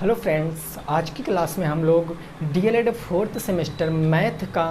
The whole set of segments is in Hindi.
हेलो फ्रेंड्स, आज की क्लास में हम लोग डीएलएड फोर्थ सेमेस्टर मैथ का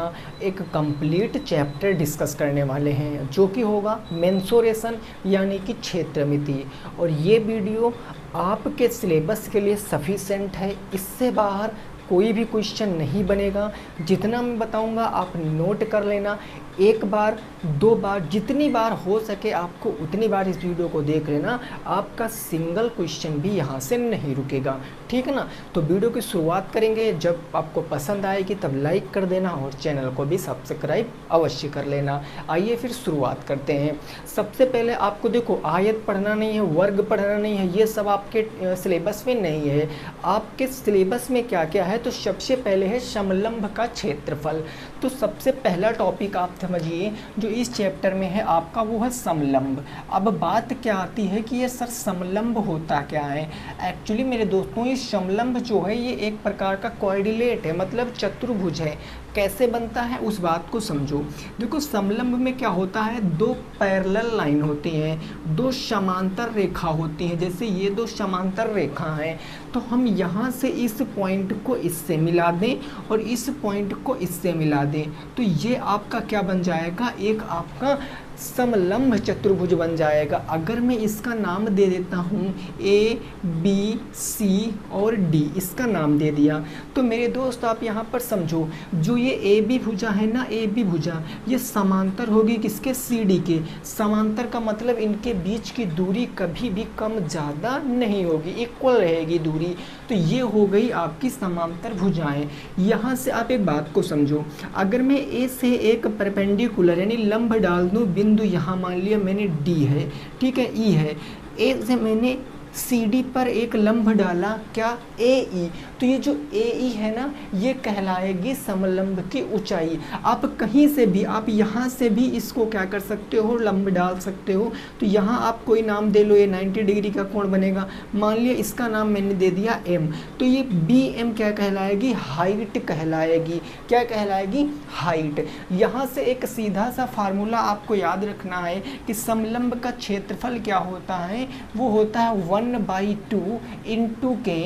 एक कंप्लीट चैप्टर डिस्कस करने वाले हैं जो कि होगा मेंसुरेशन यानी कि क्षेत्रमिति। और ये वीडियो आपके सिलेबस के लिए सफिशेंट है, इससे बाहर कोई भी क्वेश्चन नहीं बनेगा। जितना मैं बताऊंगा आप नोट कर लेना, एक बार दो बार जितनी बार हो सके आपको उतनी बार इस वीडियो को देख लेना। आपका सिंगल क्वेश्चन भी यहाँ से नहीं रुकेगा, ठीक है ना। तो वीडियो की शुरुआत करेंगे, जब आपको पसंद आएगी तब लाइक कर देना और चैनल को भी सब्सक्राइब अवश्य कर लेना। आइए फिर शुरुआत करते हैं। सबसे पहले आपको देखो, आयत पढ़ना नहीं है, वर्ग पढ़ना नहीं है, ये सब आपके सिलेबस में नहीं है। आपके सिलेबस में क्या क्या है, तो सबसे पहले है समलंब का क्षेत्रफल। तो सबसे पहला टॉपिक आप समझिए जो इस चैप्टर में है आपका, वो है समलंब। अब बात क्या आती है कि ये सर समलंब होता क्या है। एक्चुअली मेरे दोस्तों, ये समलंब जो है ये एक प्रकार का कोऑर्डिनेट है, मतलब चतुर्भुज है। कैसे बनता है उस बात को समझो। देखो, समलंब में क्या होता है, दो पैरेलल लाइन होती हैं, दो समांतर रेखा होती हैं। जैसे ये दो समांतर रेखा हैं, तो हम यहाँ से इस पॉइंट को इससे मिला दें और इस पॉइंट को इससे मिला दें, तो ये आपका क्या बन जाएगा, एक आपका समलंब चतुर्भुज बन जाएगा। अगर मैं इसका नाम दे देता हूँ ए बी सी और डी, इसका नाम दे दिया, तो मेरे दोस्त आप यहाँ पर समझो, जो ये ए बी भुजा है ना, ए बी भुजा ये समांतर होगी किसके, सी डी के। समांतर का मतलब इनके बीच की दूरी कभी भी कम ज़्यादा नहीं होगी, इक्वल रहेगी दूरी। तो ये हो गई आपकी समांतर भुजाएं। यहाँ से आप एक बात को समझो, अगर मैं ए से एक परपेंडिकुलर यानी लंब डाल दूँ, बिंदु यहाँ मान लिया मैंने डी है, ठीक है, ई है, ए से मैंने सी डी पर एक लंब डाला, क्या, ए ई, तो ये जो ए ई है ना, ये कहलाएगी समलंब की ऊंचाई। आप कहीं से भी, आप यहाँ से भी इसको क्या कर सकते हो, लंब डाल सकते हो। तो यहाँ आप कोई नाम दे लो, ये 90 डिग्री का कोण बनेगा, मान लिया इसका नाम मैंने दे दिया एम, तो ये बी एम क्या कहलाएगी, हाइट कहलाएगी। क्या कहलाएगी, हाइट। यहाँ से एक सीधा सा फार्मूला आपको याद रखना है कि समलंब का क्षेत्रफल क्या होता है, वो होता है 1/2 इंटू के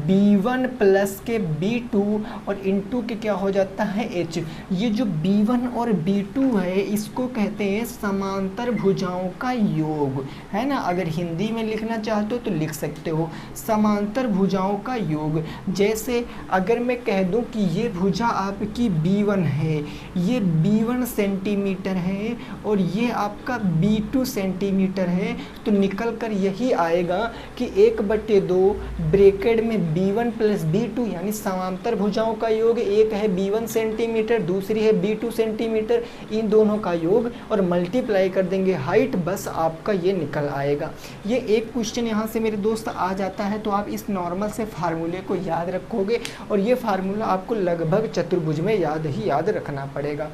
B1 प्लस के B2 और इंटू के क्या हो जाता है H। ये जो B1 और B2 है इसको कहते हैं समांतर भुजाओं का योग, है ना। अगर हिंदी में लिखना चाहते हो तो लिख सकते हो समांतर भुजाओं का योग। जैसे अगर मैं कह दूं कि ये भुजा आपकी B1 है, ये B1 सेंटीमीटर है और ये आपका B2 सेंटीमीटर है, तो निकल कर यही आएगा कि 1/2 ब्रैकेट में B1 प्लस B2 यानी समांतर भुजाओं का योग। एक है B1 सेंटीमीटर, दूसरी है B2 सेंटीमीटर, इन दोनों का योग और मल्टीप्लाई कर देंगे हाइट, बस आपका ये निकल आएगा। ये एक क्वेश्चन यहाँ से मेरे दोस्त आ जाता है, तो आप इस नॉर्मल से फार्मूले को याद रखोगे और ये फार्मूला आपको लगभग चतुर्भुज में याद रखना पड़ेगा।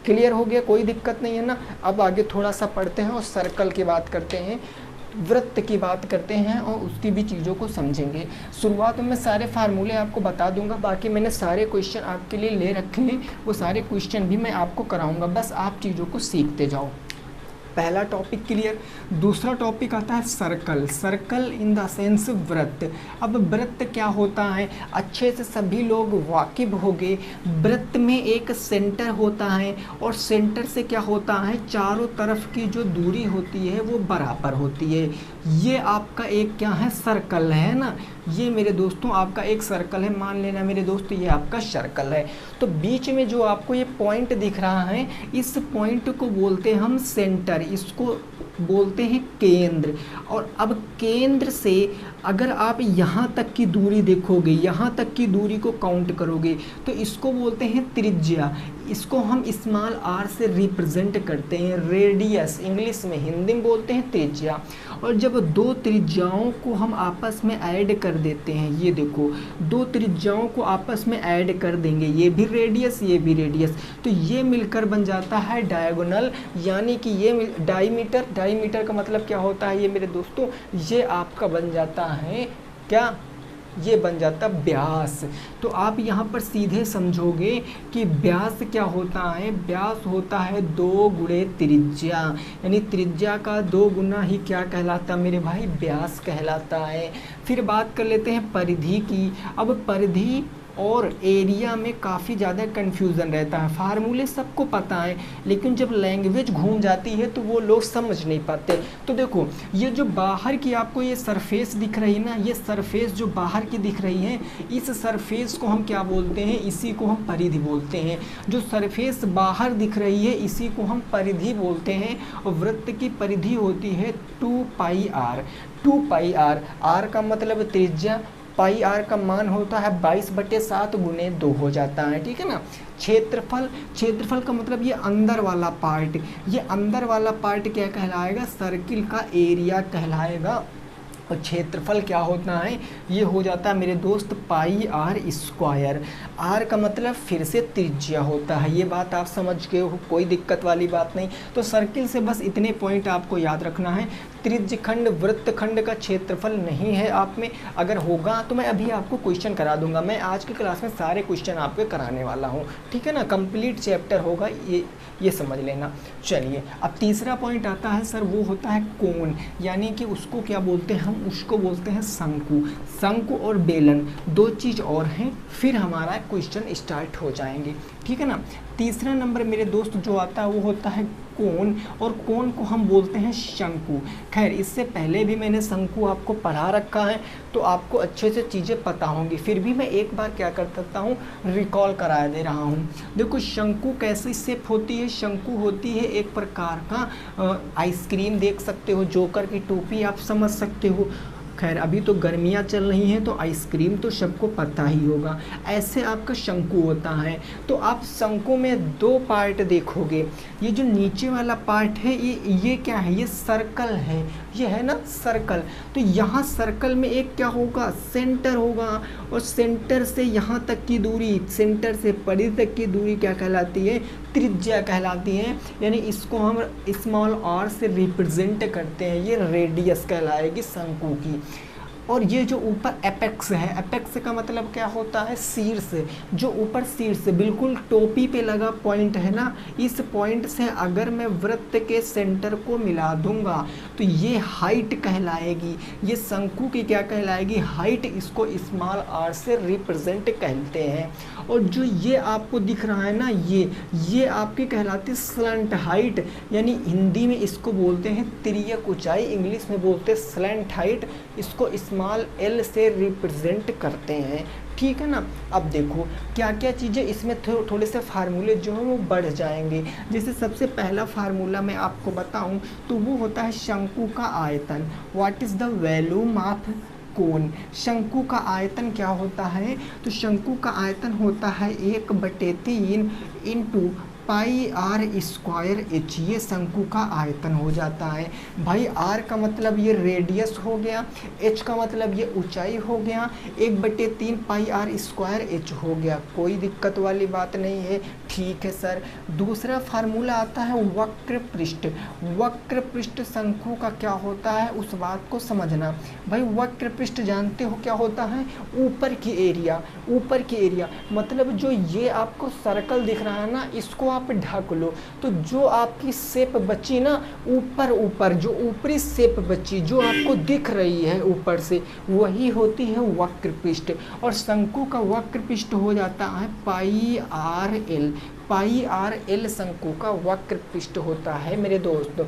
क्लियर हो गया, कोई दिक्कत नहीं है ना। अब आगे थोड़ा सा पढ़ते हैं और सर्कल की बात करते हैं, वृत्त की बात करते हैं और उसकी भी चीज़ों को समझेंगे। शुरुआत में मैं सारे फार्मूले आपको बता दूंगा, बाकी मैंने सारे क्वेश्चन आपके लिए ले रखे हैं, वो सारे क्वेश्चन भी मैं आपको कराऊंगा, बस आप चीज़ों को सीखते जाओ। पहला टॉपिक क्लियर। दूसरा टॉपिक आता है circle. Circle in the sense वृत्त। अब वृत्त क्या होता है, अच्छे से सभी लोग वाकिफ हो गए। वृत्त में एक सेंटर होता है और सेंटर से क्या होता है, चारों तरफ की जो दूरी होती है वो बराबर होती है। ये आपका एक क्या है, सर्कल है ना। ये मेरे दोस्तों आपका एक सर्कल है, मान लेना मेरे दोस्तों ये आपका सर्कल है। तो बीच में जो आपको ये पॉइंट दिख रहा है, इस पॉइंट को बोलते हैं हम सेंटर, इसको बोलते हैं केंद्र। और अब केंद्र से अगर आप यहाँ तक की दूरी देखोगे, यहाँ तक की दूरी को काउंट करोगे, तो इसको बोलते हैं त्रिज्या। इसको हम स्मॉल r से रिप्रेजेंट करते हैं, रेडियस इंग्लिश में, हिंदी में बोलते हैं त्रिज्या। और जब दो त्रिज्याओं को हम आपस में ऐड कर देते हैं, ये देखो दो त्रिज्याओं को आपस में ऐड कर देंगे, ये भी रेडियस ये भी रेडियस, तो ये मिलकर बन जाता है डायगोनल, यानी कि ये डायमीटर। डायमीटर का मतलब क्या होता है, ये मेरे दोस्तों ये आपका बन जाता है क्या, ये बन जाता व्यास। तो आप यहाँ पर सीधे समझोगे कि व्यास क्या होता है, व्यास होता है 2 गुणे त्रिज्या, यानी त्रिज्या का 2 गुना ही क्या कहलाता मेरे भाई, व्यास कहलाता है। फिर बात कर लेते हैं परिधि की। अब परिधि और एरिया में काफ़ी ज़्यादा कन्फ्यूज़न रहता है, फार्मूले सबको पता है, लेकिन जब लैंग्वेज घूम जाती है तो वो लोग समझ नहीं पाते। तो देखो ये जो बाहर की आपको ये सरफेस दिख रही है ना, ये सरफेस जो बाहर की दिख रही है, इस सरफेस को हम क्या बोलते हैं, इसी को हम परिधि बोलते हैं। जो सरफेस बाहर दिख रही है इसी को हम परिधि बोलते हैं। और वृत्त की परिधि होती है 2 पाई आर। 2 पाई आर, आर का मतलब त्रिज्या, पाई आर का मान होता है 22/7 गुने 2 हो जाता है, ठीक है ना। क्षेत्रफल, क्षेत्रफल का मतलब ये अंदर वाला पार्ट, ये अंदर वाला पार्ट क्या कहलाएगा, सर्किल का एरिया कहलाएगा। और क्षेत्रफल क्या होता है, ये हो जाता है मेरे दोस्त पाई आर स्क्वायर। आर का मतलब फिर से त्रिज्या होता है, ये बात आप समझ गए हो, कोई दिक्कत वाली बात नहीं। तो सर्किल से बस इतने पॉइंट आपको याद रखना है। त्रिज्यखंड वृत्तखंड का क्षेत्रफल नहीं है आप में, अगर होगा तो मैं अभी आपको क्वेश्चन करा दूंगा। मैं आज की क्लास में सारे क्वेश्चन आपके कराने वाला हूँ, ठीक है ना, कंप्लीट चैप्टर होगा, ये समझ लेना। चलिए अब तीसरा पॉइंट आता है सर, वो होता है कोण, यानी कि उसको क्या बोलते हैं, हम उसको बोलते हैं शंकु। शंकु और बेलन 2 चीज़ और हैं, फिर हमारा क्वेश्चन स्टार्ट हो जाएंगे, ठीक है ना। तीसरा नंबर मेरे दोस्त जो आता है वो होता है कोण, और कोण को हम बोलते हैं शंकु। खैर इससे पहले भी मैंने शंकु आपको पढ़ा रखा है, तो आपको अच्छे से चीज़ें पता होंगी, फिर भी मैं एक बार क्या कर सकता हूँ, रिकॉल करा दे रहा हूँ। देखो शंकु कैसी शेप होती है, शंकु होती है एक प्रकार का आइसक्रीम, देख सकते हो, जोकर की टोपी आप समझ सकते हो। खैर अभी तो गर्मियाँ चल रही हैं तो आइसक्रीम तो सबको पता ही होगा, ऐसे आपका शंकु होता है। तो आप शंकु में 2 पार्ट देखोगे, ये जो नीचे वाला पार्ट है ये क्या है, ये सर्कल है, ये है ना सर्कल। तो यहाँ सर्कल में एक क्या होगा, सेंटर होगा, और सेंटर से यहाँ तक की दूरी, सेंटर से परिधि तक की दूरी क्या कहलाती है, त्रिज्या कहलाती है। यानी इसको हम स्मॉल r से रिप्रेजेंट करते हैं, ये रेडियस कहलाएगी शंकु की। और ये जो ऊपर एपेक्स है, एपेक्स का मतलब क्या होता है, शीर्ष, जो ऊपर शीर्ष बिल्कुल टोपी पे लगा पॉइंट है ना, इस पॉइंट से अगर मैं वृत्त के सेंटर को मिला दूंगा तो ये हाइट कहलाएगी, ये शंकु की क्या कहलाएगी, हाइट, इसको स्मॉल r से रिप्रेजेंट कहते हैं। और जो ये आपको दिख रहा है ना, ये आपकी कहलाती है स्लैंट हाइट, यानी हिंदी में इसको बोलते हैं तिर्यक ऊंचाई, इंग्लिश में बोलते हैं स्लैंट हाइट, इसको स्मॉल l से रिप्रेजेंट करते हैं, ठीक है ना। अब देखो क्या क्या चीज़ें इसमें थोड़े से फार्मूले जो हैं वो बढ़ जाएंगे। जैसे सबसे पहला फार्मूला मैं आपको बताऊं तो वो होता है शंकु का आयतन, what is the volume of कोण। शंकु का आयतन क्या होता है, तो शंकु का आयतन होता है 1/3 into pi R square H, ये शंकु का आयतन हो जाता है। भाई आर का मतलब ये रेडियस हो गया, एच का मतलब ये ऊंचाई हो गया, 1/3 पाई आर स्क्वायर एच हो गया, कोई दिक्कत वाली बात नहीं है, ठीक है सर। दूसरा फार्मूला आता है वक्र पृष्ठ। वक्र पृष्ठ शंकु का क्या होता है, उस बात को समझना। भाई वक्र पृष्ठ जानते हो क्या होता है, ऊपर की एरिया, ऊपर की एरिया मतलब जो ये आपको सर्कल दिख रहा है ना, इसको आप ढक लो, तो जो आपकी शेप बची ना, ऊपर जो ऊपरी शेप बची जो आपको दिख रही है ऊपर से, वही होती है वक्र पृष्ठ। और शंकु का वक्र पृष्ठ हो जाता है पाई आर एल, पाई आर एल शंकु का वक्र पृष्ठ होता है मेरे दोस्तों,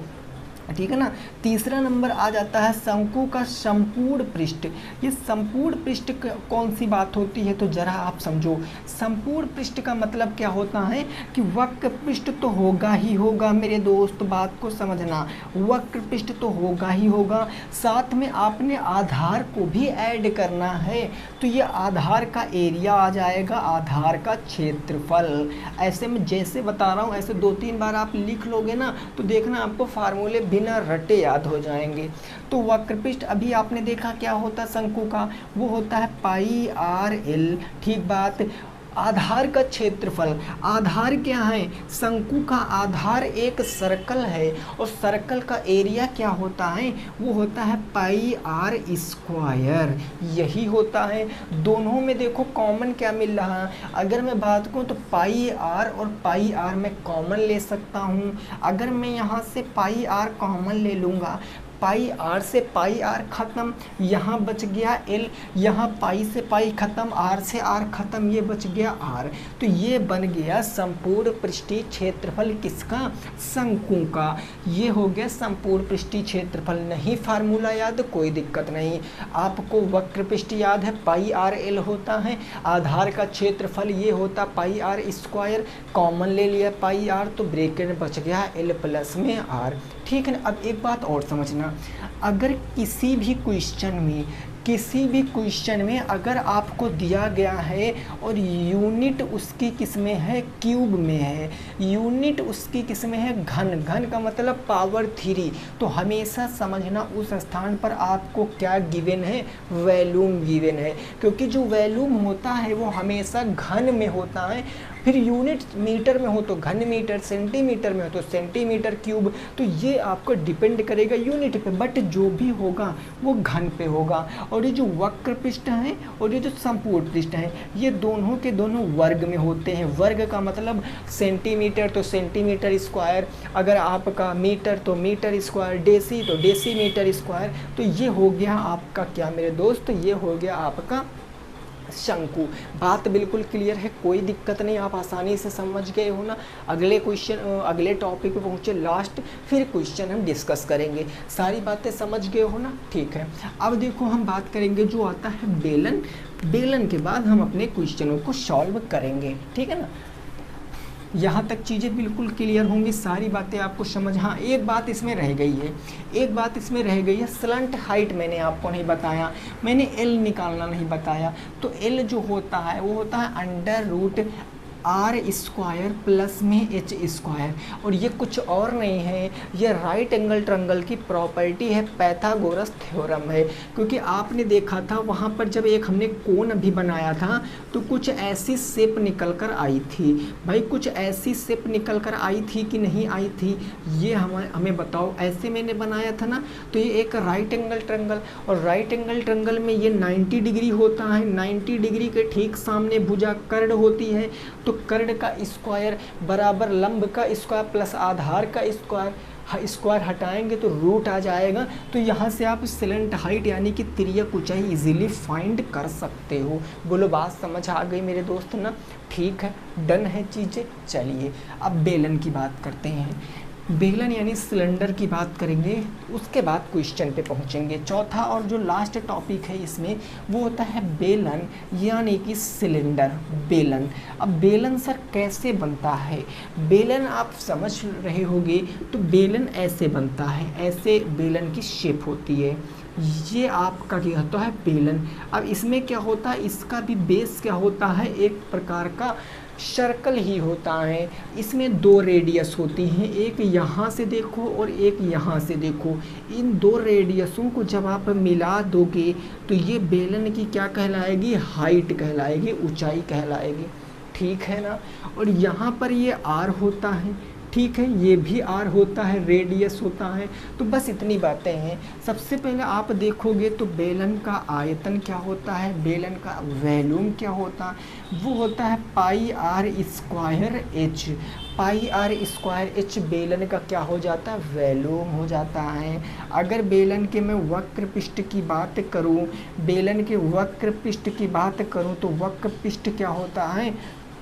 ठीक है ना। तीसरा नंबर आ जाता है शंकु का संपूर्ण पृष्ठ। ये संपूर्ण पृष्ठ कौन सी बात होती है, तो जरा आप समझो। संपूर्ण पृष्ठ का मतलब क्या होता है कि वक्र पृष्ठ तो होगा ही होगा मेरे दोस्त, बात को समझना, वक्र पृष्ठ तो होगा ही होगा, साथ में आपने आधार को भी ऐड करना है, तो ये आधार का एरिया आ जाएगा, आधार का क्षेत्रफल। ऐसे में जैसे बता रहा हूँ ऐसे 2-3 बार आप लिख लोगे ना, तो देखना आपको फार्मूले बिना रटे याद हो जाएंगे। तो वक्र पृष्ठ अभी आपने देखा क्या होता है शंकु का, वो होता है पाई आर एल, ठीक बात। आधार का क्षेत्रफल, आधार क्या है, शंकु का आधार एक सर्कल है और सर्कल का एरिया क्या होता है, वो होता है पाई आर स्क्वायर, यही होता है। दोनों में देखो कॉमन क्या मिल रहा है, अगर मैं बात करूँ तो पाई आर और पाई आर मैं कॉमन ले सकता हूँ। अगर मैं यहाँ से पाई आर कॉमन ले लूँगा, पाई आर से पाई आर खत्म, यहाँ बच गया एल, यहाँ पाई से पाई खत्म, आर से आर खत्म, ये बच गया आर। तो ये बन गया संपूर्ण पृष्ठीय क्षेत्रफल किसका, शंकु का। ये हो गया संपूर्ण पृष्ठीय क्षेत्रफल। नहीं फार्मूला याद, कोई दिक्कत नहीं। आपको वक्र पृष्ठ याद है, पाई आर एल होता है, आधार का क्षेत्रफल ये होता पाई आर स्क्वायर, कॉमन ले लिया पाई आर, तो ब्रैकेट में बच गया एल प्लस में आर। ठीक है ना। अब एक बात और समझना, अगर किसी भी क्वेश्चन में अगर आपको दिया गया है और यूनिट उसकी किस में है, क्यूब में है, यूनिट उसकी किस में है, घन का मतलब पावर 3, तो हमेशा समझना उस स्थान पर आपको क्या गिवन है, वॉल्यूम गिवन है, क्योंकि जो वॉल्यूम होता है वो हमेशा घन में होता है। फिर यूनिट मीटर में हो तो घन मीटर, सेंटीमीटर में हो तो सेंटीमीटर क्यूब, तो ये आपको डिपेंड करेगा यूनिट पे, बट जो भी होगा वो घन पे होगा। और ये जो वक्र पृष्ठ है और ये जो संपूर्ण पृष्ठ है, ये दोनों के दोनों वर्ग में होते हैं। वर्ग का मतलब सेंटीमीटर तो सेंटीमीटर स्क्वायर, अगर आपका मीटर तो मीटर स्क्वायर, डेसी तो डेसीमीटर स्क्वायर। तो ये हो गया आपका क्या मेरे दोस्त, ये हो गया आपका शंकु। बात बिल्कुल क्लियर है, कोई दिक्कत नहीं, आप आसानी से समझ गए हो ना। अगले क्वेश्चन, अगले टॉपिक पे पहुँचे लास्ट, फिर क्वेश्चन हम डिस्कस करेंगे। सारी बातें समझ गए हो ना, ठीक है। अब देखो हम बात करेंगे जो आता है बेलन, बेलन के बाद हम अपने क्वेश्चनों को सॉल्व करेंगे, ठीक है ना। यहाँ तक चीज़ें बिल्कुल क्लियर होंगी, सारी बातें आपको समझ। हाँ, एक बात इसमें रह गई है, स्लंट हाइट मैंने आपको नहीं बताया, मैंने एल निकालना नहीं बताया। तो एल जो होता है वो होता है under root R square plus में एच स्क्वायर, और ये कुछ और नहीं है, ये राइट एंगल ट्रायंगल की प्रॉपर्टी है, पाइथागोरस थ्योरम है। क्योंकि आपने देखा था वहाँ पर जब एक हमने कोण भी बनाया था तो कुछ ऐसी शेप निकल कर आई थी, भाई कुछ ऐसी शेप निकल कर आई थी कि नहीं आई थी, ये हमें बताओ। ऐसे मैंने बनाया था ना, तो ये एक राइट एंगल ट्रायंगल, और राइट एंगल ट्रायंगल में ये 90 डिग्री होता है, 90 डिग्री के ठीक सामने भुजा कर्ण होती है, तो कर्ण का स्क्वायर बराबर लंब का स्क्वायर प्लस आधार का स्क्वायर हटाएंगे तो रूट आ जाएगा। तो यहाँ से आप स्लंट हाइट यानी कि तिर्यक ऊंचाई इजीली फाइंड कर सकते हो। बोलो बात समझ आ गई मेरे दोस्त ना, ठीक है, डन है चीज़ें। चलिए अब बेलन की बात करते हैं। बेलन यानी सिलेंडर की बात करेंगे, उसके बाद क्वेश्चन पे पहुंचेंगे। चौथा और जो लास्ट टॉपिक है इसमें वो होता है बेलन यानी कि सिलेंडर। बेलन, अब बेलन सर कैसे बनता है, बेलन आप समझ रहे होंगे। तो बेलन ऐसे बनता है, ऐसे बेलन की शेप होती है, ये आपका क्या होता है बेलन। अब इसमें क्या होता है, इसका भी बेस क्या होता है, एक प्रकार का सर्कल ही होता है। इसमें दो रेडियस होती हैं, एक यहाँ से देखो और एक यहाँ से देखो। इन दो रेडियसों को जब आप मिला दोगे तो ये बेलन की क्या कहलाएगी, हाइट कहलाएगी, ऊंचाई कहलाएगी, ठीक है ना। और यहाँ पर ये आर होता है, ठीक है, ये भी आर होता है, रेडियस होता है। तो बस इतनी बातें हैं। सबसे पहले आप देखोगे तो बेलन का आयतन क्या होता है, बेलन का वॉल्यूम क्या होता है, वो होता है pi R square H. Pi R square H बेलन का क्या हो जाता है, वॉल्यूम हो जाता है। अगर बेलन के मैं वक्र पृष्ठ की बात करूं, बेलन के वक्र पृष्ठ की बात करूं तो वक्र पृष्ठ क्या होता है,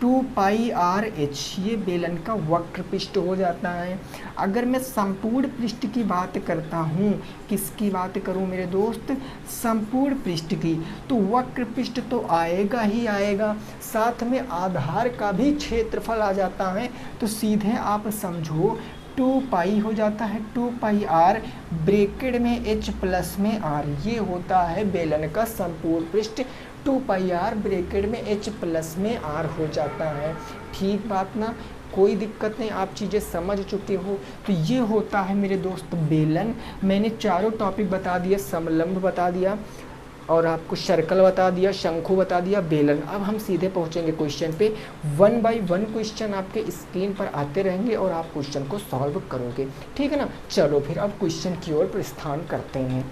2 पाई आर एच, ये बेलन का वक्र पृष्ठ हो जाता है। अगर मैं संपूर्ण पृष्ठ की बात करता हूँ, किसकी बात करूँ मेरे दोस्त, संपूर्ण पृष्ठ की, तो वक्र पृष्ठ तो आएगा ही आएगा, साथ में आधार का भी क्षेत्रफल आ जाता है। तो सीधे आप समझो 2 पाई हो जाता है, 2 पाई आर ब्रैकेट में एच प्लस में आर, ये होता है बेलन का संपूर्ण पृष्ठ। 2 पाई आर ब्रैकेट में एच प्लस में आर हो जाता है, ठीक बात ना, कोई दिक्कत नहीं, आप चीज़ें समझ चुके हो। तो ये होता है मेरे दोस्त बेलन। मैंने चारों टॉपिक बता दिए, समलंब बता दिया, और आपको सर्कल बता दिया, शंकु बता दिया, बेलन। अब हम सीधे पहुंचेंगे क्वेश्चन पे। 1 बाय 1 क्वेश्चन आपके स्क्रीन पर आते रहेंगे और आप क्वेश्चन को सॉल्व करोगे, ठीक है ना। चलो फिर अब क्वेश्चन की ओर प्रस्थान करते हैं।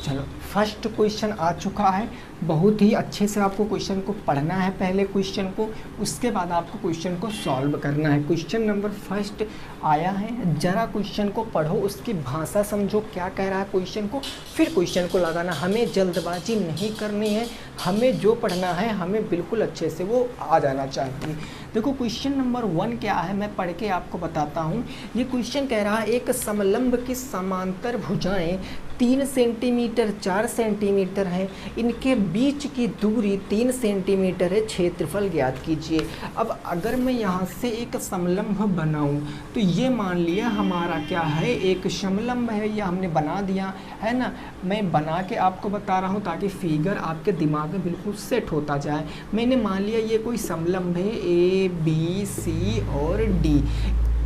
चलो फर्स्ट क्वेश्चन आ चुका है। बहुत ही अच्छे से आपको क्वेश्चन को पढ़ना है, पहले क्वेश्चन को, उसके बाद आपको क्वेश्चन को सॉल्व करना है। क्वेश्चन नंबर फर्स्ट आया है, जरा क्वेश्चन को पढ़ो, उसकी भाषा समझो, क्या कह रहा है क्वेश्चन को, फिर क्वेश्चन को लगाना। हमें जल्दबाजी नहीं करनी है, हमें जो पढ़ना है हमें बिल्कुल अच्छे से वो आ जाना चाहिए। देखो क्वेश्चन नंबर 1 क्या है, मैं पढ़ के आपको बताता हूँ। ये क्वेश्चन कह रहा है एक समलंब की समांतर भुजाएं 3 सेंटीमीटर 4 सेंटीमीटर है, इनके बीच की दूरी 3 सेंटीमीटर है, क्षेत्रफल ज्ञात कीजिए। अब अगर मैं यहाँ से एक समलंब बनाऊँ तो ये मान लिया हमारा क्या है, एक समलंब है, ये हमने बना दिया है ना। मैं बना के आपको बता रहा हूँ ताकि फिगर आपके दिमाग में बिल्कुल सेट होता जाए। मैंने मान लिया ये कोई समलंब है, ए बी सी और डी।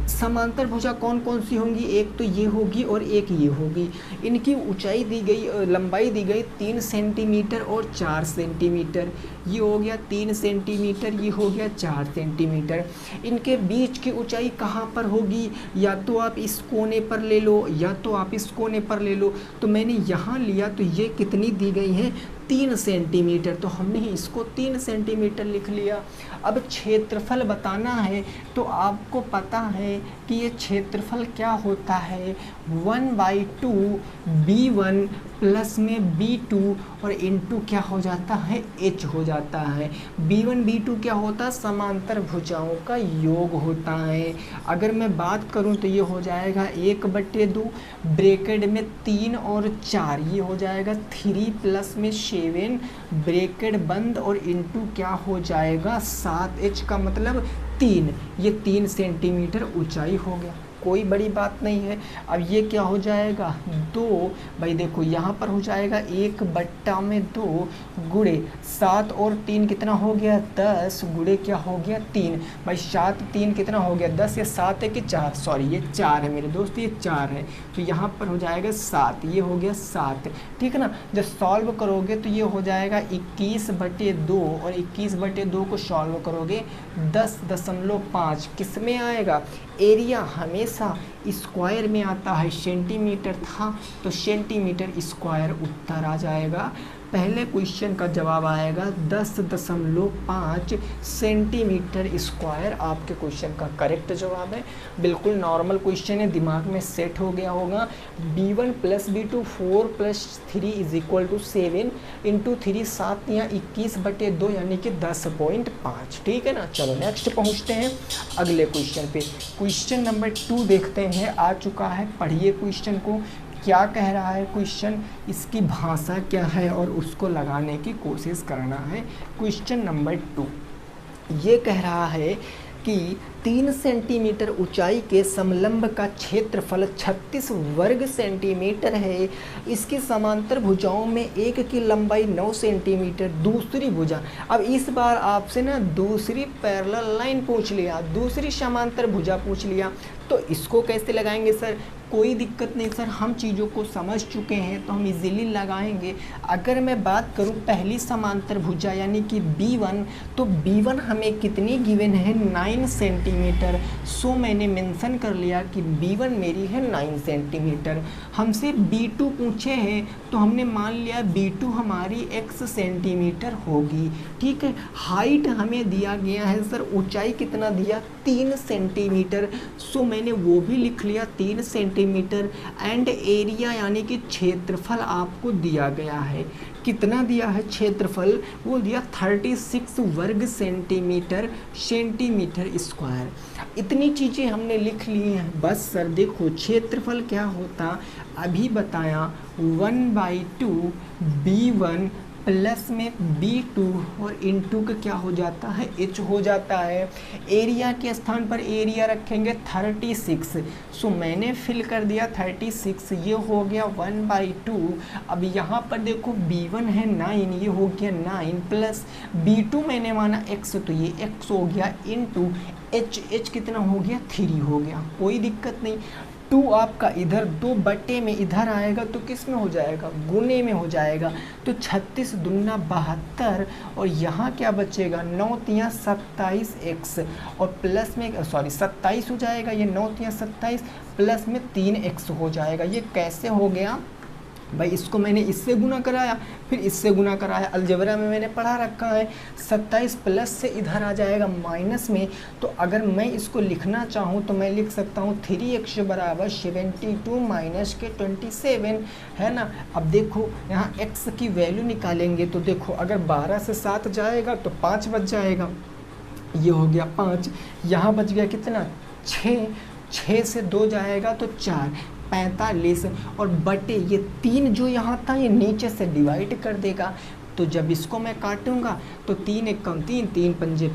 समांतर भुजा कौन कौन सी होंगी, एक तो ये होगी और एक ये होगी। इनकी ऊंचाई दी गई, लंबाई दी गई 3 सेंटीमीटर और 4 सेंटीमीटर। ये हो गया 3 सेंटीमीटर, ये हो गया 4 सेंटीमीटर। इनके बीच की ऊंचाई कहाँ पर होगी, या तो आप इस कोने पर ले लो या तो आप इस कोने पर ले लो। तो मैंने यहाँ लिया तो ये कितनी दी गई है, 3 सेंटीमीटर, तो हमने इसको 3 सेंटीमीटर लिख लिया। अब क्षेत्रफल बताना है तो आपको पता है कि ये क्षेत्रफल क्या होता है, 1/2 B1 प्लस में B2 और इनटू क्या हो जाता है, H हो जाता है। B1 B2 क्या होता है, समांतर भुजाओं का योग होता है। अगर मैं बात करूं तो ये हो जाएगा 1/2 ब्रैकेट में 3 और 4, ये हो जाएगा 3 प्लस में 7 ब्रैकेट बंद और इनटू क्या हो जाएगा 7H का मतलब 3। ये 3 सेंटीमीटर ऊंचाई हो गया, कोई बड़ी बात नहीं है। अब ये क्या हो जाएगा, 2, भाई देखो यहाँ पर हो जाएगा 1/2 गुणे 7 और 3 कितना हो गया 10 गुणे क्या हो गया 3। भाई 7 3 कितना हो गया 10, ये 7 है कि 4, सॉरी ये 4 है मेरे दोस्त, ये 4 है, तो यहाँ पर हो जाएगा 7, ये हो गया 7, ठीक है ना। जब सॉल्व करोगे तो ये हो जाएगा 21/2 और 21/2 को सॉल्व करोगे 10.5 किस में आएगा, एरिया हमेशा स्क्वायर में आता है, सेंटीमीटर था तो सेंटीमीटर स्क्वायर उत्तर आ जाएगा। पहले क्वेश्चन का जवाब आएगा 10.5 सेंटीमीटर स्क्वायर, आपके क्वेश्चन का करेक्ट जवाब है। बिल्कुल नॉर्मल क्वेश्चन है, दिमाग में सेट हो गया होगा। B1 प्लस B2 4 प्लस 3 इज इक्वल टू 7 इंटू 3 7 या 21/2 यानी कि 10.5, ठीक है ना। चलो नेक्स्ट पहुँचते हैं अगले क्वेश्चन पे। क्वेश्चन नंबर 2 देखते हैं, आ चुका है, पढ़िए क्वेश्चन को, क्या कह रहा है क्वेश्चन, इसकी भाषा क्या है और उसको लगाने की कोशिश करना है। क्वेश्चन नंबर 2 ये कह रहा है कि 3 सेंटीमीटर ऊंचाई के समलंब का क्षेत्रफल 36 वर्ग सेंटीमीटर है। इसकी समांतर भुजाओं में एक की लंबाई 9 सेंटीमीटर, दूसरी भुजा, अब इस बार आपसे ना दूसरी पैरेलल लाइन पूछ लिया, दूसरी समांतर भुजा पूछ लिया, तो इसको कैसे लगाएंगे सर, कोई दिक्कत नहीं सर, हम चीज़ों को समझ चुके हैं तो हम इजीली लगाएंगे। अगर मैं बात करूं पहली समांतर भुजा यानी कि B1, तो B1 हमें कितनी गिवन है 9 सेंटीमीटर, सो मैंने मेंशन कर लिया कि B1 मेरी है 9 सेंटीमीटर। हमसे B2 पूछे हैं तो हमने मान लिया B2 हमारी x सेंटीमीटर होगी, ठीक है। हाइट हमें दिया गया है सर, ऊंचाई कितना दिया 3 सेंटीमीटर, सो मैंने वो भी लिख लिया 3 सेंटीमीटर। एंड एरिया यानी कि क्षेत्रफल आपको दिया गया है, कितना दिया है क्षेत्रफल, वो दिया 36 वर्ग सेंटीमीटर, सेंटीमीटर स्क्वायर। इतनी चीज़ें हमने लिख ली हैं बस सर। देखो क्षेत्रफल क्या होता अभी बताया, 1/2 B1 प्लस में B2 और इनटू का क्या हो जाता है H हो जाता है। एरिया के स्थान पर एरिया रखेंगे 36, सो मैंने फिल कर दिया 36, ये हो गया 1/2। अब यहाँ पर देखो B1 है 9, ये हो गया 9 प्लस B2 मैंने माना x, तो ये x हो गया इनटू H कितना हो गया 3 हो गया, कोई दिक्कत नहीं। 2 आपका इधर 2 बटे में इधर आएगा तो किस में हो जाएगा, गुने में हो जाएगा। तो 36 दूना 72 और यहाँ क्या बचेगा 9 तिया 27x और प्लस में 27 हो जाएगा, ये 9 तिया 27 प्लस में 3x हो जाएगा। ये कैसे हो गया भाई, इसको मैंने इससे गुना कराया फिर इससे गुना कराया, अलजेब्रा में मैंने पढ़ा रखा है। 27 प्लस से इधर आ जाएगा माइनस में, तो अगर मैं इसको लिखना चाहूँ तो मैं लिख सकता हूँ 3x बराबर 72 माइनस के 27, है ना। अब देखो यहाँ x की वैल्यू निकालेंगे तो देखो अगर 12 से 7 जाएगा तो 5 बच जाएगा, ये हो गया 5। यहाँ बच गया कितना 6 से 2 जाएगा तो 4, 45 और बटे ये 3 जो यहाँ था ये नीचे से डिवाइड कर देगा। तो जब इसको मैं काटूंगा तो 3 एक कम 3, 3 पंजे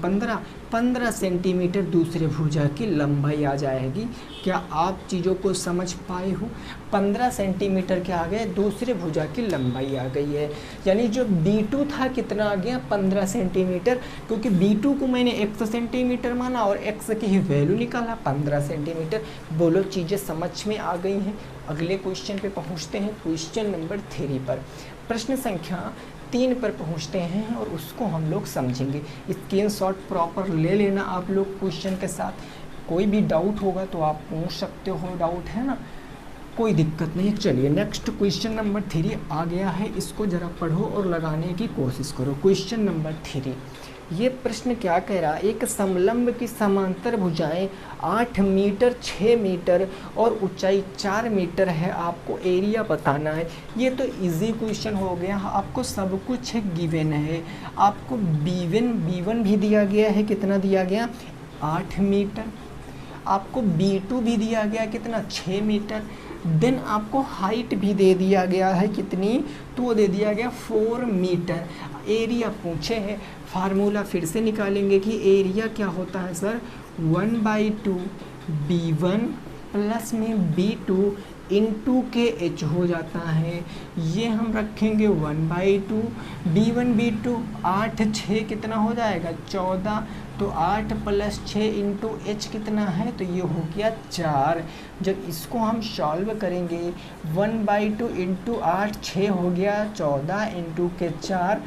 15 सेंटीमीटर दूसरे भुजा की लंबाई आ जाएगी। क्या आप चीज़ों को समझ पाए हो? 15 सेंटीमीटर क्या आ गया, दूसरे भुजा की लंबाई आ गई है। यानी जो B2 था कितना आ गया 15 सेंटीमीटर, क्योंकि B2 को मैंने x सेंटीमीटर माना और x की ही वैल्यू निकाला 15 सेंटीमीटर। बोलो चीज़ें समझ में आ गई हैं। अगले क्वेश्चन पे पहुँचते हैं, क्वेश्चन नंबर 3 पर। प्रश्न संख्या 3 पर पहुंचते हैं और उसको हम लोग समझेंगे। स्क्रीनशॉट प्रॉपर ले लेना आप लोग क्वेश्चन के साथ। कोई भी डाउट होगा तो आप पूछ सकते हो, डाउट है ना, कोई दिक्कत नहीं। चलिए नेक्स्ट क्वेश्चन नंबर 3 आ गया है, इसको ज़रा पढ़ो और लगाने की कोशिश करो। क्वेश्चन नंबर 3, ये प्रश्न क्या कह रहा है, एक समलंब की समांतर भुजाएं 8 मीटर 6 मीटर और ऊंचाई 4 मीटर है, आपको एरिया बताना है। ये तो इजी क्वेश्चन हो गया, आपको सब कुछ गिवन है। आपको B1 भी दिया गया है, कितना दिया गया 8 मीटर, आपको B2 भी दिया गया कितना 6 मीटर, देन आपको हाइट भी दे दिया गया है कितनी, तो वो दे दिया गया 4 मीटर। एरिया पूछे हैं, फार्मूला फिर से निकालेंगे कि एरिया क्या होता है सर 1/2 B1 प्लस में B2 इंटू के एच हो जाता है। ये हम रखेंगे 1/2 B1 B2 8 6 कितना हो जाएगा 14, तो 8 प्लस 6 इंटू एच कितना है, तो ये हो गया 4। जब इसको हम सॉल्व करेंगे 1/2 इंटू 8 6 हो गया 14 इंटू के 4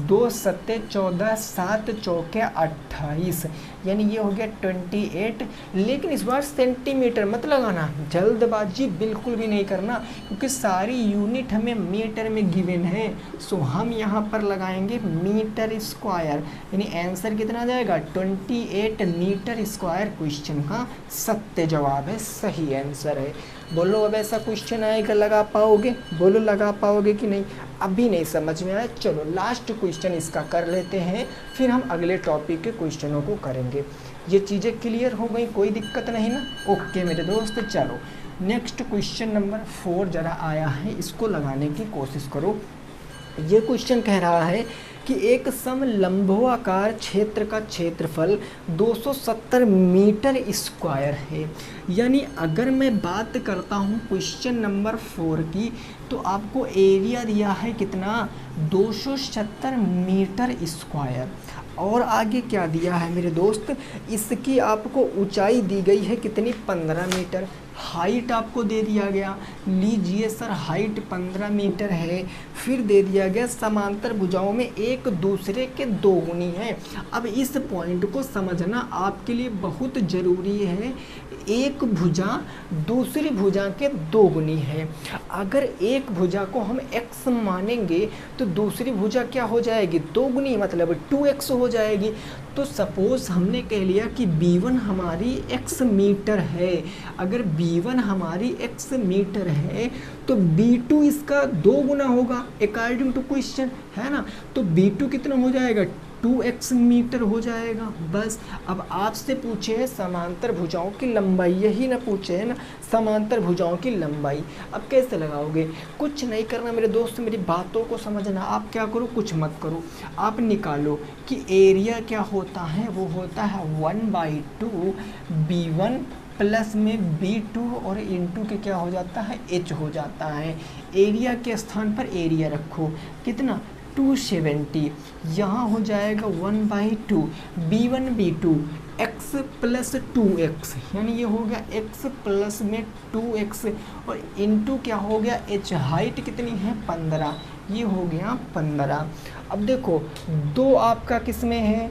2 सत्ते 14 7 चौके 28, यानी ये हो गया 28। लेकिन इस बार सेंटीमीटर मत लगाना, जल्दबाजी बिल्कुल भी नहीं करना, क्योंकि सारी यूनिट हमें मीटर में गिवन है। सो हम यहाँ पर लगाएंगे मीटर स्क्वायर, यानी आंसर कितना आ जाएगा 28 मीटर स्क्वायर। क्वेश्चन का सत्य जवाब है, सही आंसर है। बोलो अब ऐसा क्वेश्चन आएगा लगा पाओगे, बोलो लगा पाओगे कि नहीं? अभी नहीं समझ में आया, चलो लास्ट क्वेश्चन इसका कर लेते हैं, फिर हम अगले टॉपिक के क्वेश्चनों को करेंगे। ये चीज़ें क्लियर हो गई, कोई दिक्कत नहीं ना? ओके मेरे दोस्त, चलो नेक्स्ट क्वेश्चन नंबर 4 जरा आया है, इसको लगाने की कोशिश करो। ये क्वेश्चन कह रहा है कि एक समलंबोआकार क्षेत्र का क्षेत्रफल 270 मीटर स्क्वायर है। यानी अगर मैं बात करता हूँ क्वेश्चन नंबर 4 की, तो आपको एरिया दिया है कितना 270 मीटर स्क्वायर, और आगे क्या दिया है मेरे दोस्त, इसकी आपको ऊंचाई दी गई है कितनी 15 मीटर, हाइट आपको दे दिया गया, लीजिए सर हाइट 15 मीटर है, फिर दे दिया गया समांतर भुजाओं में एक दूसरे के दोगुनी है। अब इस पॉइंट को समझना आपके लिए बहुत ज़रूरी है। एक भुजा दूसरी भुजा के दोगुनी है। अगर एक भुजा को हम x मानेंगे तो दूसरी भुजा क्या हो जाएगी दोगुनी, मतलब 2x हो जाएगी। तो सपोज हमने कह लिया कि B1 हमारी x मीटर है, अगर B1 हमारी x मीटर है तो B2 इसका 2 गुना होगा अकॉर्डिंग टू क्वेश्चन, है ना। तो B2 कितना हो जाएगा 2x मीटर हो जाएगा। बस अब आपसे पूछे है समांतर भुजाओं की लंबाई, यही ना पूछे है ना समांतर भुजाओं की लंबाई। अब कैसे लगाओगे, कुछ नहीं करना मेरे दोस्त, मेरी बातों को समझना। आप क्या करो, कुछ मत करो, आप निकालो कि एरिया क्या होता है, वो होता है 1/2 B1 प्लस में B2 और इंटू के क्या हो जाता है H हो जाता है। एरिया के स्थान पर एरिया रखो, कितना 270, यहाँ हो जाएगा 1/2 B1 B2 x plus 2x, यानी ये हो गया x प्लस में 2x और इंटू क्या हो गया h, हाइट कितनी है 15, ये हो गया 15। अब देखो 2 आपका किस में है,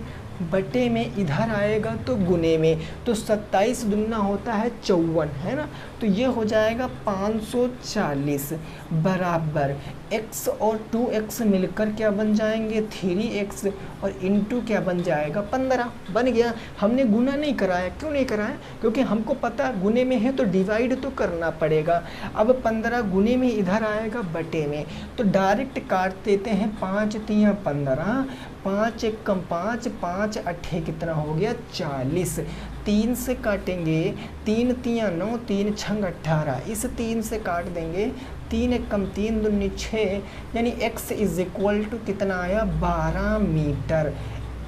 बटे में, इधर आएगा तो गुने में, तो 27 दुना होता है 54, है ना, तो ये हो जाएगा 540 बराबर x और 2x मिलकर क्या बन जाएंगे 3x और इंटू क्या बन जाएगा 15 बन गया। हमने गुना नहीं कराया, क्यों नहीं कराया, क्योंकि हमको पता गुने में है तो डिवाइड तो करना पड़ेगा। अब 15 गुने में इधर आएगा बटे में, तो डायरेक्ट काट देते हैं, 5 3 15, 5 1 कम 5, 5 8 कितना हो गया 40, 3 से काटेंगे, 3 3 9, 3 6 18, इस 3 से काट देंगे, 3 1 कम 3 दूनी 6, यानी x इज इक्वल टू कितना आया 12 मीटर।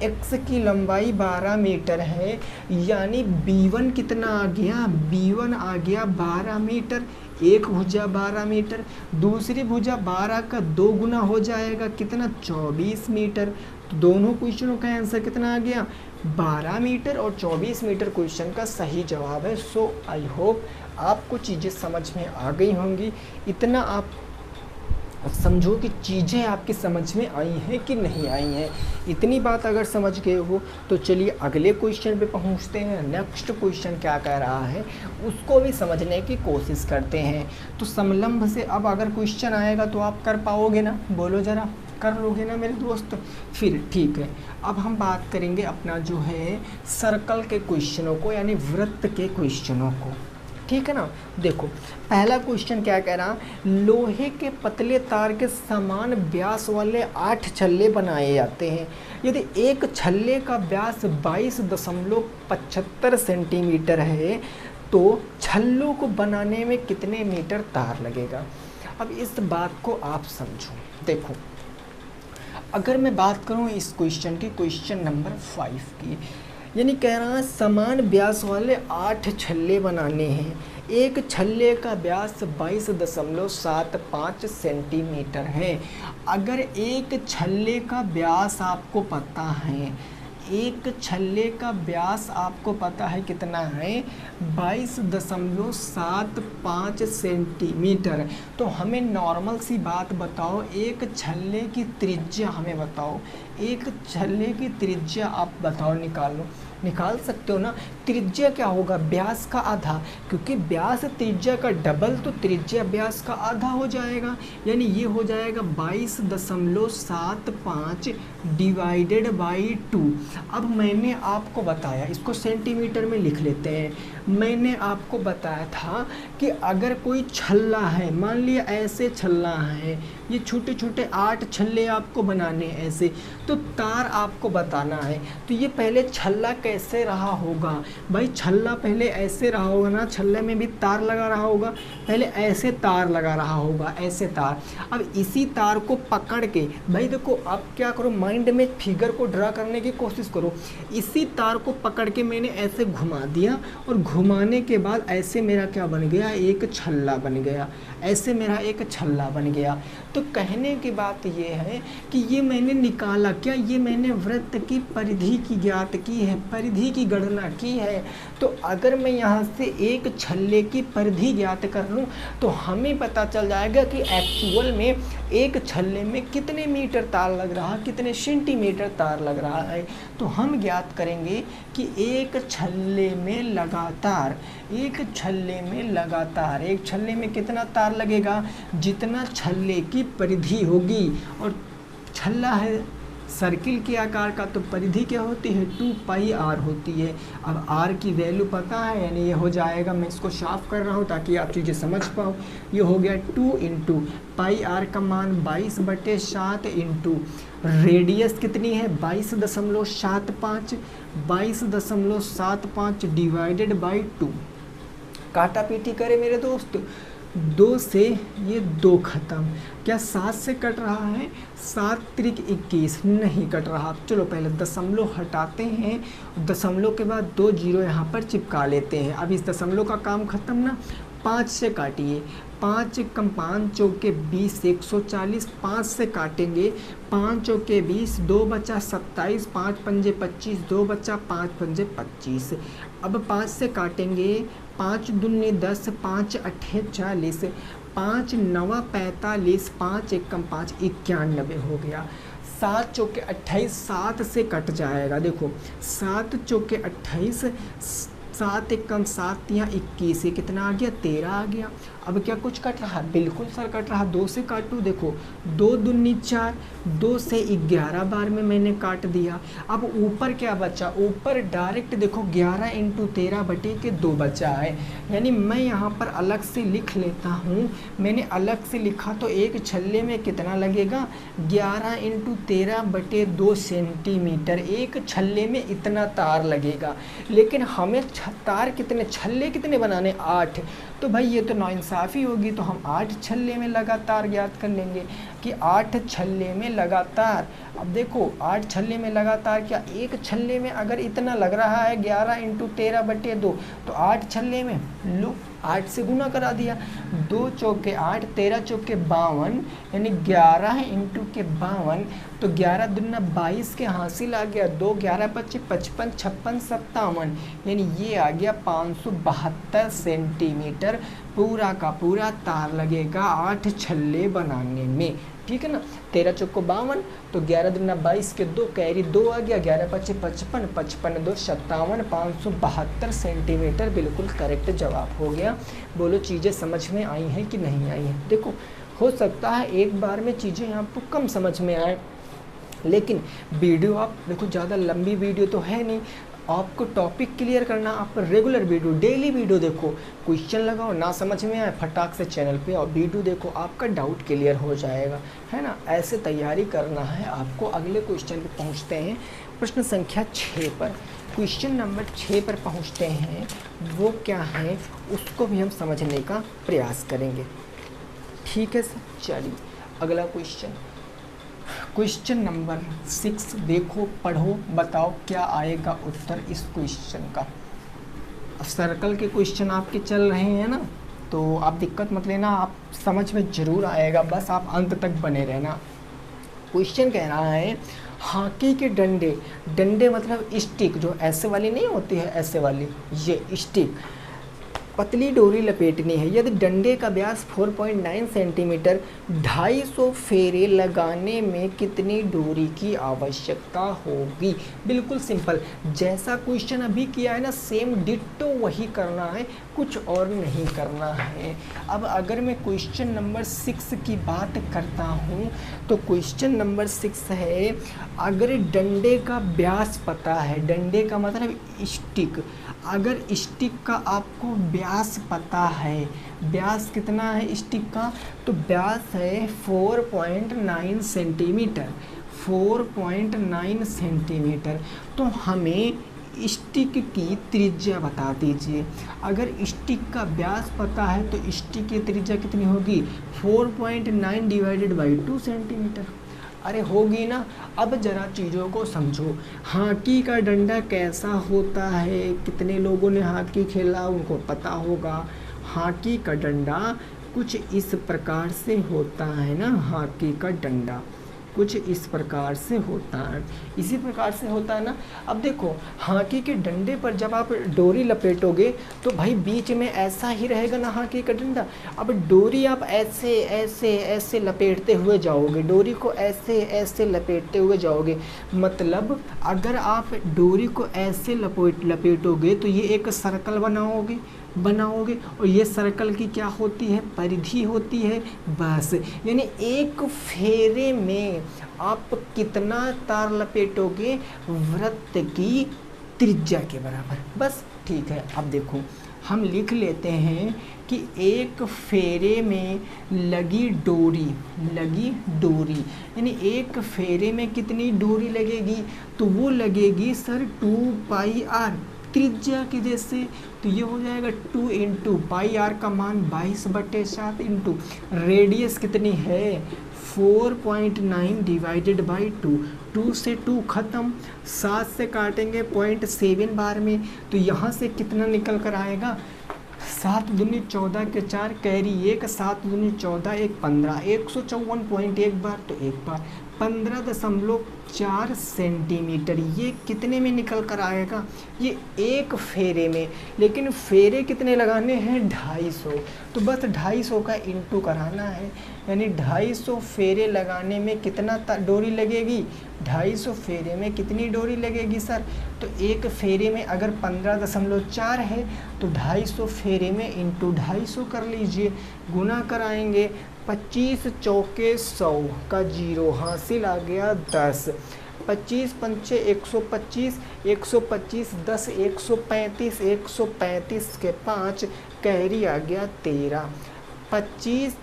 x की लंबाई 12 मीटर है, यानी b1 कितना आ गया, b1 आ गया 12 मीटर। एक भुजा 12 मीटर, दूसरी भुजा 12 का 2 गुना हो जाएगा कितना 24 मीटर। तो दोनों क्वेश्चनों का आंसर कितना आ गया 12 मीटर और 24 मीटर क्वेश्चन का सही जवाब है। सो आई होप आपको चीज़ें समझ में आ गई होंगी। इतना आप समझो कि चीज़ें आपकी समझ में आई हैं कि नहीं आई हैं। इतनी बात अगर समझ गए हो तो चलिए अगले क्वेश्चन पे पहुंचते हैं। नेक्स्ट क्वेश्चन क्या कह रहा है उसको भी समझने की कोशिश करते हैं। तो समलंब से अब अगर क्वेश्चन आएगा तो आप कर पाओगे ना, बोलो ज़रा, कर लोगे ना मेरे दोस्त? फिर ठीक है, अब हम बात करेंगे अपना जो है सर्कल के क्वेश्चनों को, यानी वृत्त के क्वेश्चनों को, ठीक है ना। देखो पहला क्वेश्चन क्या कह रहा, लोहे के पतले तार के समान व्यास वाले 8 छल्ले बनाए जाते हैं। यदि एक छल्ले का व्यास 22.75 सेंटीमीटर है तो छल्लों को बनाने में कितने मीटर तार लगेगा। अब इस बात को आप समझो। देखो अगर मैं बात करूं इस क्वेश्चन की, क्वेश्चन नंबर 5 की, यानी कह रहा है समान व्यास वाले 8 छल्ले बनाने हैं। एक छल्ले का व्यास 22.75 सेंटीमीटर है। अगर एक छल्ले का व्यास आपको पता है, एक छल्ले का व्यास आपको पता है कितना है 22.75 सेंटीमीटर, तो हमें नॉर्मल सी बात बताओ, एक छल्ले की त्रिज्या हमें बताओ, एक छल्ले की त्रिज्या आप बताओ, निकाल सकते हो ना। त्रिज्या क्या होगा, व्यास का आधा, क्योंकि व्यास त्रिज्या का डबल तो त्रिज्या व्यास का आधा हो जाएगा, यानी ये हो जाएगा 22.75 डिवाइडेड बाई 2। अब मैंने आपको बताया, इसको सेंटीमीटर में लिख लेते हैं। मैंने आपको बताया था कि अगर कोई छल्ला है, मान लिया ऐसे छल्ला है, ये छोटे छोटे 8 छल्ले आपको बनाने हैं ऐसे, तो तार आपको बताना है। तो ये पहले छल्ला कैसे रहा होगा भाई, छल्ला पहले ऐसे रहा होगा ना, छल्ले में भी तार लगा रहा होगा, पहले ऐसे तार लगा रहा होगा, ऐसे तार। अब इसी तार को पकड़ के भाई देखो, आप क्या करो, माइंड में फिगर को ड्रा करने की कोशिश करो। इसी तार को पकड़ के मैंने ऐसे घुमा दिया और घुमाने के बाद ऐसे मेरा क्या बन गया, एक छल्ला बन गया, ऐसे मेरा एक छल्ला बन गया। तो कहने की बात ये है कि ये मैंने निकाला क्या, ये मैंने वृत्त की परिधि की ज्ञात की है, परिधि की गणना की है। तो अगर मैं यहाँ से एक छल्ले की परिधि ज्ञात कर लूँ तो हमें पता चल जाएगा कि एक्चुअल में एक छल्ले में कितने मीटर तार लग रहा है, कितने सेंटीमीटर तार लग रहा है। तो हम ज्ञात करेंगे कि एक छल्ले में लगातार, एक छल्ले में कितना तार लगेगा, जितना छल्ले की परिधि होगी। और छल्ला है सर्किल के आकार का, तो परिधि क्या होती है 2πr होती है। अब r की वैल्यू पता है, यानी ये हो जाएगा, मैं इसको साफ कर रहा हूँ ताकि आप चीज़ें समझ पाओ। ये हो गया 2 इंटू πr का मान 22/7 इंटू रेडियस कितनी है 22.75 डिवाइडेड बाई 2। काटा पीटी करे मेरे दोस्त, 2 से ये 2 खत्म, क्या 7 से कट रहा है, 7 त्रिक 21 नहीं कट रहा। चलो पहले दशमलव हटाते हैं, दशमलव के बाद 2 जीरो यहाँ पर चिपका लेते हैं। अब इस दशमलव का काम खत्म ना, 5 से काटिए, 5 कम 5 चौके 20 140, 5 से काटेंगे 5 चौके 20, 2 बचा 27, 5 पंजे 25, 2 बचा 5 पंजे 25। अब 5 से काटेंगे 5 दूनी 10, 5 अट्ठे 40, 5 नवा 45, 5 एकम 5 91 हो गया। 7 चौके 28, 7 से कट जाएगा, देखो 7 चौके 28, 7 एकम 7 यहाँ 21, ये कितना आ गया 13 आ गया। अब क्या कुछ कट रहा, बिल्कुल सर कट रहा, 2 से काटूँ, देखो 2 दूनी 4, 2 से 11 बार में मैंने काट दिया। अब ऊपर क्या बचा, ऊपर डायरेक्ट देखो 11 इंटू 13 बटे के 2 बचा है, यानी मैं यहाँ पर अलग से लिख लेता हूँ। मैंने अलग से लिखा तो एक छल्ले में कितना लगेगा 11 इंटू 13 बटे 2 सेंटीमीटर, एक छल्ले में इतना तार लगेगा। लेकिन हमें तार कितने, छल्ले कितने बनाने 8, तो भाई ये तो नाइंसाफ़ी होगी, तो हम 8 छल्ले में लगातार ज्ञात कर लेंगे कि 8 छल्ले में लगातार। अब देखो 8 छल्ले में लगातार, क्या एक छल्ले में अगर इतना लग रहा है 11 इंटू 13 बटे 2, तो 8 छल्ले में लो 8 से गुना करा दिया, 2 चौके 8, 13 चौके 52, यानी 11 इंटू के 52, तो 11 दूना 22 के हासिल आ गया, 2 11 25 55 56 57, यानी ये आ गया 572 सेंटीमीटर पूरा का पूरा तार लगेगा 8 छल्ले बनाने में। ठीक है ना, 13 चौको 52, तो 11 दूना 22 के 2 कैरी 2 आ गया, 11 25 55 55 2 57, 572 सेंटीमीटर बिल्कुल करेक्ट जवाब हो गया। बोलो चीज़ें समझ में आई हैं कि नहीं आई हैं। देखो हो सकता है एक बार में चीज़ें आपको कम समझ में आए, लेकिन वीडियो आप देखो ज़्यादा लंबी वीडियो तो है नहीं, आपको टॉपिक क्लियर करना, आप रेगुलर वीडियो डेली वीडियो देखो, क्वेश्चन लगाओ, ना समझ में आए फटाक से चैनल पे और वीडियो देखो, आपका डाउट क्लियर हो जाएगा, है ना। ऐसे तैयारी करना है आपको। अगले क्वेश्चन पे पहुंचते हैं, प्रश्न संख्या 6 पर। क्वेश्चन नंबर 6 पर पहुंचते हैं, वो क्या है उसको भी हम समझने का प्रयास करेंगे। ठीक है सर, चलिए अगला क्वेश्चन, क्वेश्चन नंबर 6 देखो, पढ़ो, बताओ क्या आएगा उत्तर इस क्वेश्चन का। सर्कल के क्वेश्चन आपके चल रहे हैं ना, तो आप दिक्कत मत लेना, आप समझ में ज़रूर आएगा, बस आप अंत तक बने रहना। क्वेश्चन कह रहा है हॉकी के डंडे, डंडे मतलब स्टिक, जो ऐसे वाली नहीं होती है, ऐसे वाली, ये स्टिक, पतली डोरी लपेटनी है। यदि डंडे का व्यास 4.9 सेंटीमीटर, 250 फेरे लगाने में कितनी डोरी की आवश्यकता होगी। बिल्कुल सिंपल, जैसा क्वेश्चन अभी किया है ना, सेम डिट्टो वही करना है, कुछ और नहीं करना है। अब अगर मैं क्वेश्चन नंबर 6 की बात करता हूँ, तो क्वेश्चन नंबर 6 है, अगर डंडे का व्यास पता है, डंडे का मतलब स्टिक, अगर स्टिक का आपको व्यास पता है, व्यास कितना है स्टिक का, तो व्यास है 4.9 सेंटीमीटर, 4.9 सेंटीमीटर। तो हमें स्टिक की त्रिज्या बता दीजिए। अगर स्टिक का व्यास पता है तो स्टिक की त्रिज्या कितनी होगी, 4.9 डिवाइडेड बाई 2 सेंटीमीटर। अरे होगी ना। अब ज़रा चीज़ों को समझो, हॉकी का डंडा कैसा होता है, कितने लोगों ने हॉकी खेला उनको पता होगा। हॉकी का डंडा कुछ इस प्रकार से होता है ना, हॉकी का डंडा कुछ इस प्रकार से होता है, इसी प्रकार से होता है ना। अब देखो हॉकी के डंडे पर जब आप डोरी लपेटोगे तो भाई बीच में ऐसा ही रहेगा ना हॉकी का डंडा। अब डोरी आप ऐसे ऐसे ऐसे लपेटते हुए जाओगे, डोरी को ऐसे ऐसे लपेटते हुए जाओगे, मतलब अगर आप डोरी को ऐसे लपेटोगे तो ये एक सर्कल बनाओगे और ये सर्कल की क्या होती है, परिधि होती है, बस। यानी एक फेरे में आप कितना तार लपेटोगे, वृत्त की त्रिज्या के बराबर, बस। ठीक है, अब देखो हम लिख लेते हैं कि एक फेरे में लगी डोरी यानी एक फेरे में कितनी डोरी लगेगी, तो वो लगेगी सर 2πr त्रिज्या की जैसे, तो ये हो जाएगा 2 इंटू पाई आर का मान 22/7 इंटू रेडियस कितनी है 4.9 डिवाइडेड बाई 2, 2 से 2 ख़त्म, 7 से काटेंगे 0.7 बार में, तो यहाँ से कितना निकल कर आएगा सात दूनी 14 के 4 कैरी 1, 7 दूनी 14 1 15, 154.1 बार तो एक बार 15.4 सेंटीमीटर। ये कितने में निकल कर आएगा? ये एक फेरे में। लेकिन फेरे कितने लगाने हैं? 250। तो बस 250 का इंटू कराना है, यानी 250 फेरे लगाने में कितना डोरी लगेगी? 250 फेरे में कितनी डोरी लगेगी सर? तो एक फेरे में अगर 15.4 है तो 250 फेरे में इंटू 250 कर लीजिए, गुना कराएंगे। 25 चौके 100 का 0 हासिल आ गया 10। 25 पंचे 125, 125 10 135, 135 के 5 कैरी आ गया 13। 25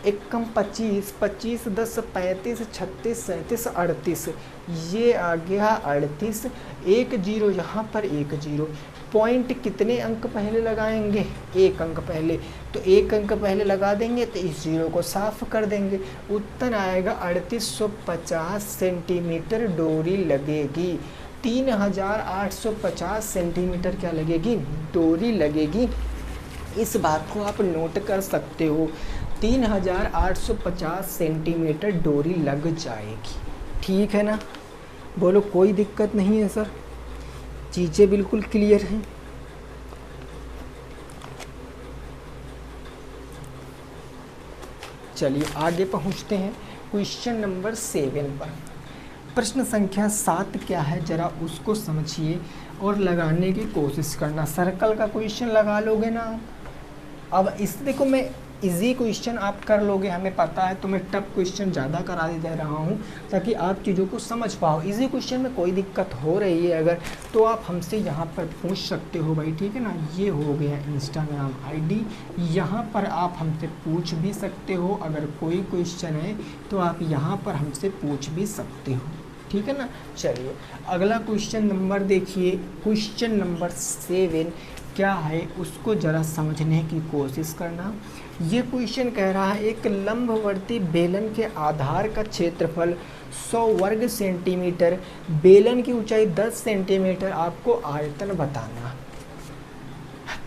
एकम 25, 25 10 35, 36 37 38, ये आ गया 38। एक जीरो यहाँ पर एक जीरो। पॉइंट कितने अंक पहले लगाएंगे? एक अंक पहले। तो एक अंक पहले लगा देंगे तो इस जीरो को साफ कर देंगे। उत्तर आएगा 3850 सेंटीमीटर डोरी लगेगी। 3850 सेंटीमीटर क्या लगेगी? डोरी लगेगी। इस बात को आप नोट कर सकते हो, 3850 सेंटीमीटर डोरी लग जाएगी। ठीक है ना? बोलो कोई दिक्कत नहीं है सर? चीज़ें बिल्कुल क्लियर हैं? चलिए आगे पहुंचते हैं क्वेश्चन नंबर 7 पर। प्रश्न संख्या 7 क्या है ज़रा उसको समझिए और लगाने की कोशिश करना। सर्कल का क्वेश्चन लगा लोगे ना आप? अब इस देखो, मैं इजी क्वेश्चन आप कर लोगे, हमें पता है, तो मैं टफ क्वेश्चन ज़्यादा करा दे रहा हूँ ताकि आप चीज़ों को समझ पाओ। इजी क्वेश्चन में कोई दिक्कत हो रही है अगर, तो आप हमसे यहाँ पर पूछ सकते हो भाई, ठीक है ना? ये हो गया इंस्टाग्राम आईडी, यहाँ पर आप हमसे पूछ भी सकते हो। अगर कोई क्वेश्चन है तो आप यहाँ पर हमसे पूछ भी सकते हो, ठीक है ना? चलिए अगला क्वेश्चन नंबर देखिए, क्वेश्चन नंबर 7 क्या है उसको ज़रा समझने की कोशिश करना। ये क्वेश्चन कह रहा है एक लंबवर्ती बेलन के आधार का क्षेत्रफल 100 वर्ग सेंटीमीटर, बेलन की ऊंचाई 10 सेंटीमीटर, आपको आयतन बताना।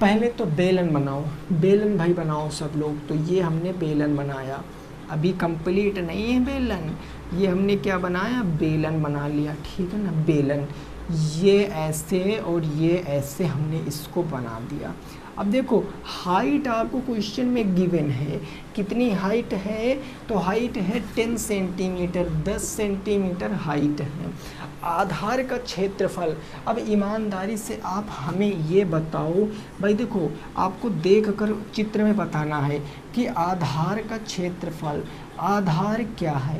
पहले तो बेलन बनाओ, बेलन भाई बनाओ सब लोग। तो ये हमने बेलन बनाया, अभी कंप्लीट नहीं है बेलन, ये हमने क्या बनाया? बेलन बना लिया, ठीक है ना? बेलन ये ऐसे और ये ऐसे हमने इसको बना दिया। अब देखो हाइट आपको क्वेश्चन में गिवन है, कितनी हाइट है? तो हाइट है 10 सेंटीमीटर, 10 सेंटीमीटर हाइट है। आधार का क्षेत्रफल, अब ईमानदारी से आप हमें ये बताओ भाई, देखो आपको देखकर चित्र में बताना है कि आधार का क्षेत्रफल, आधार क्या है?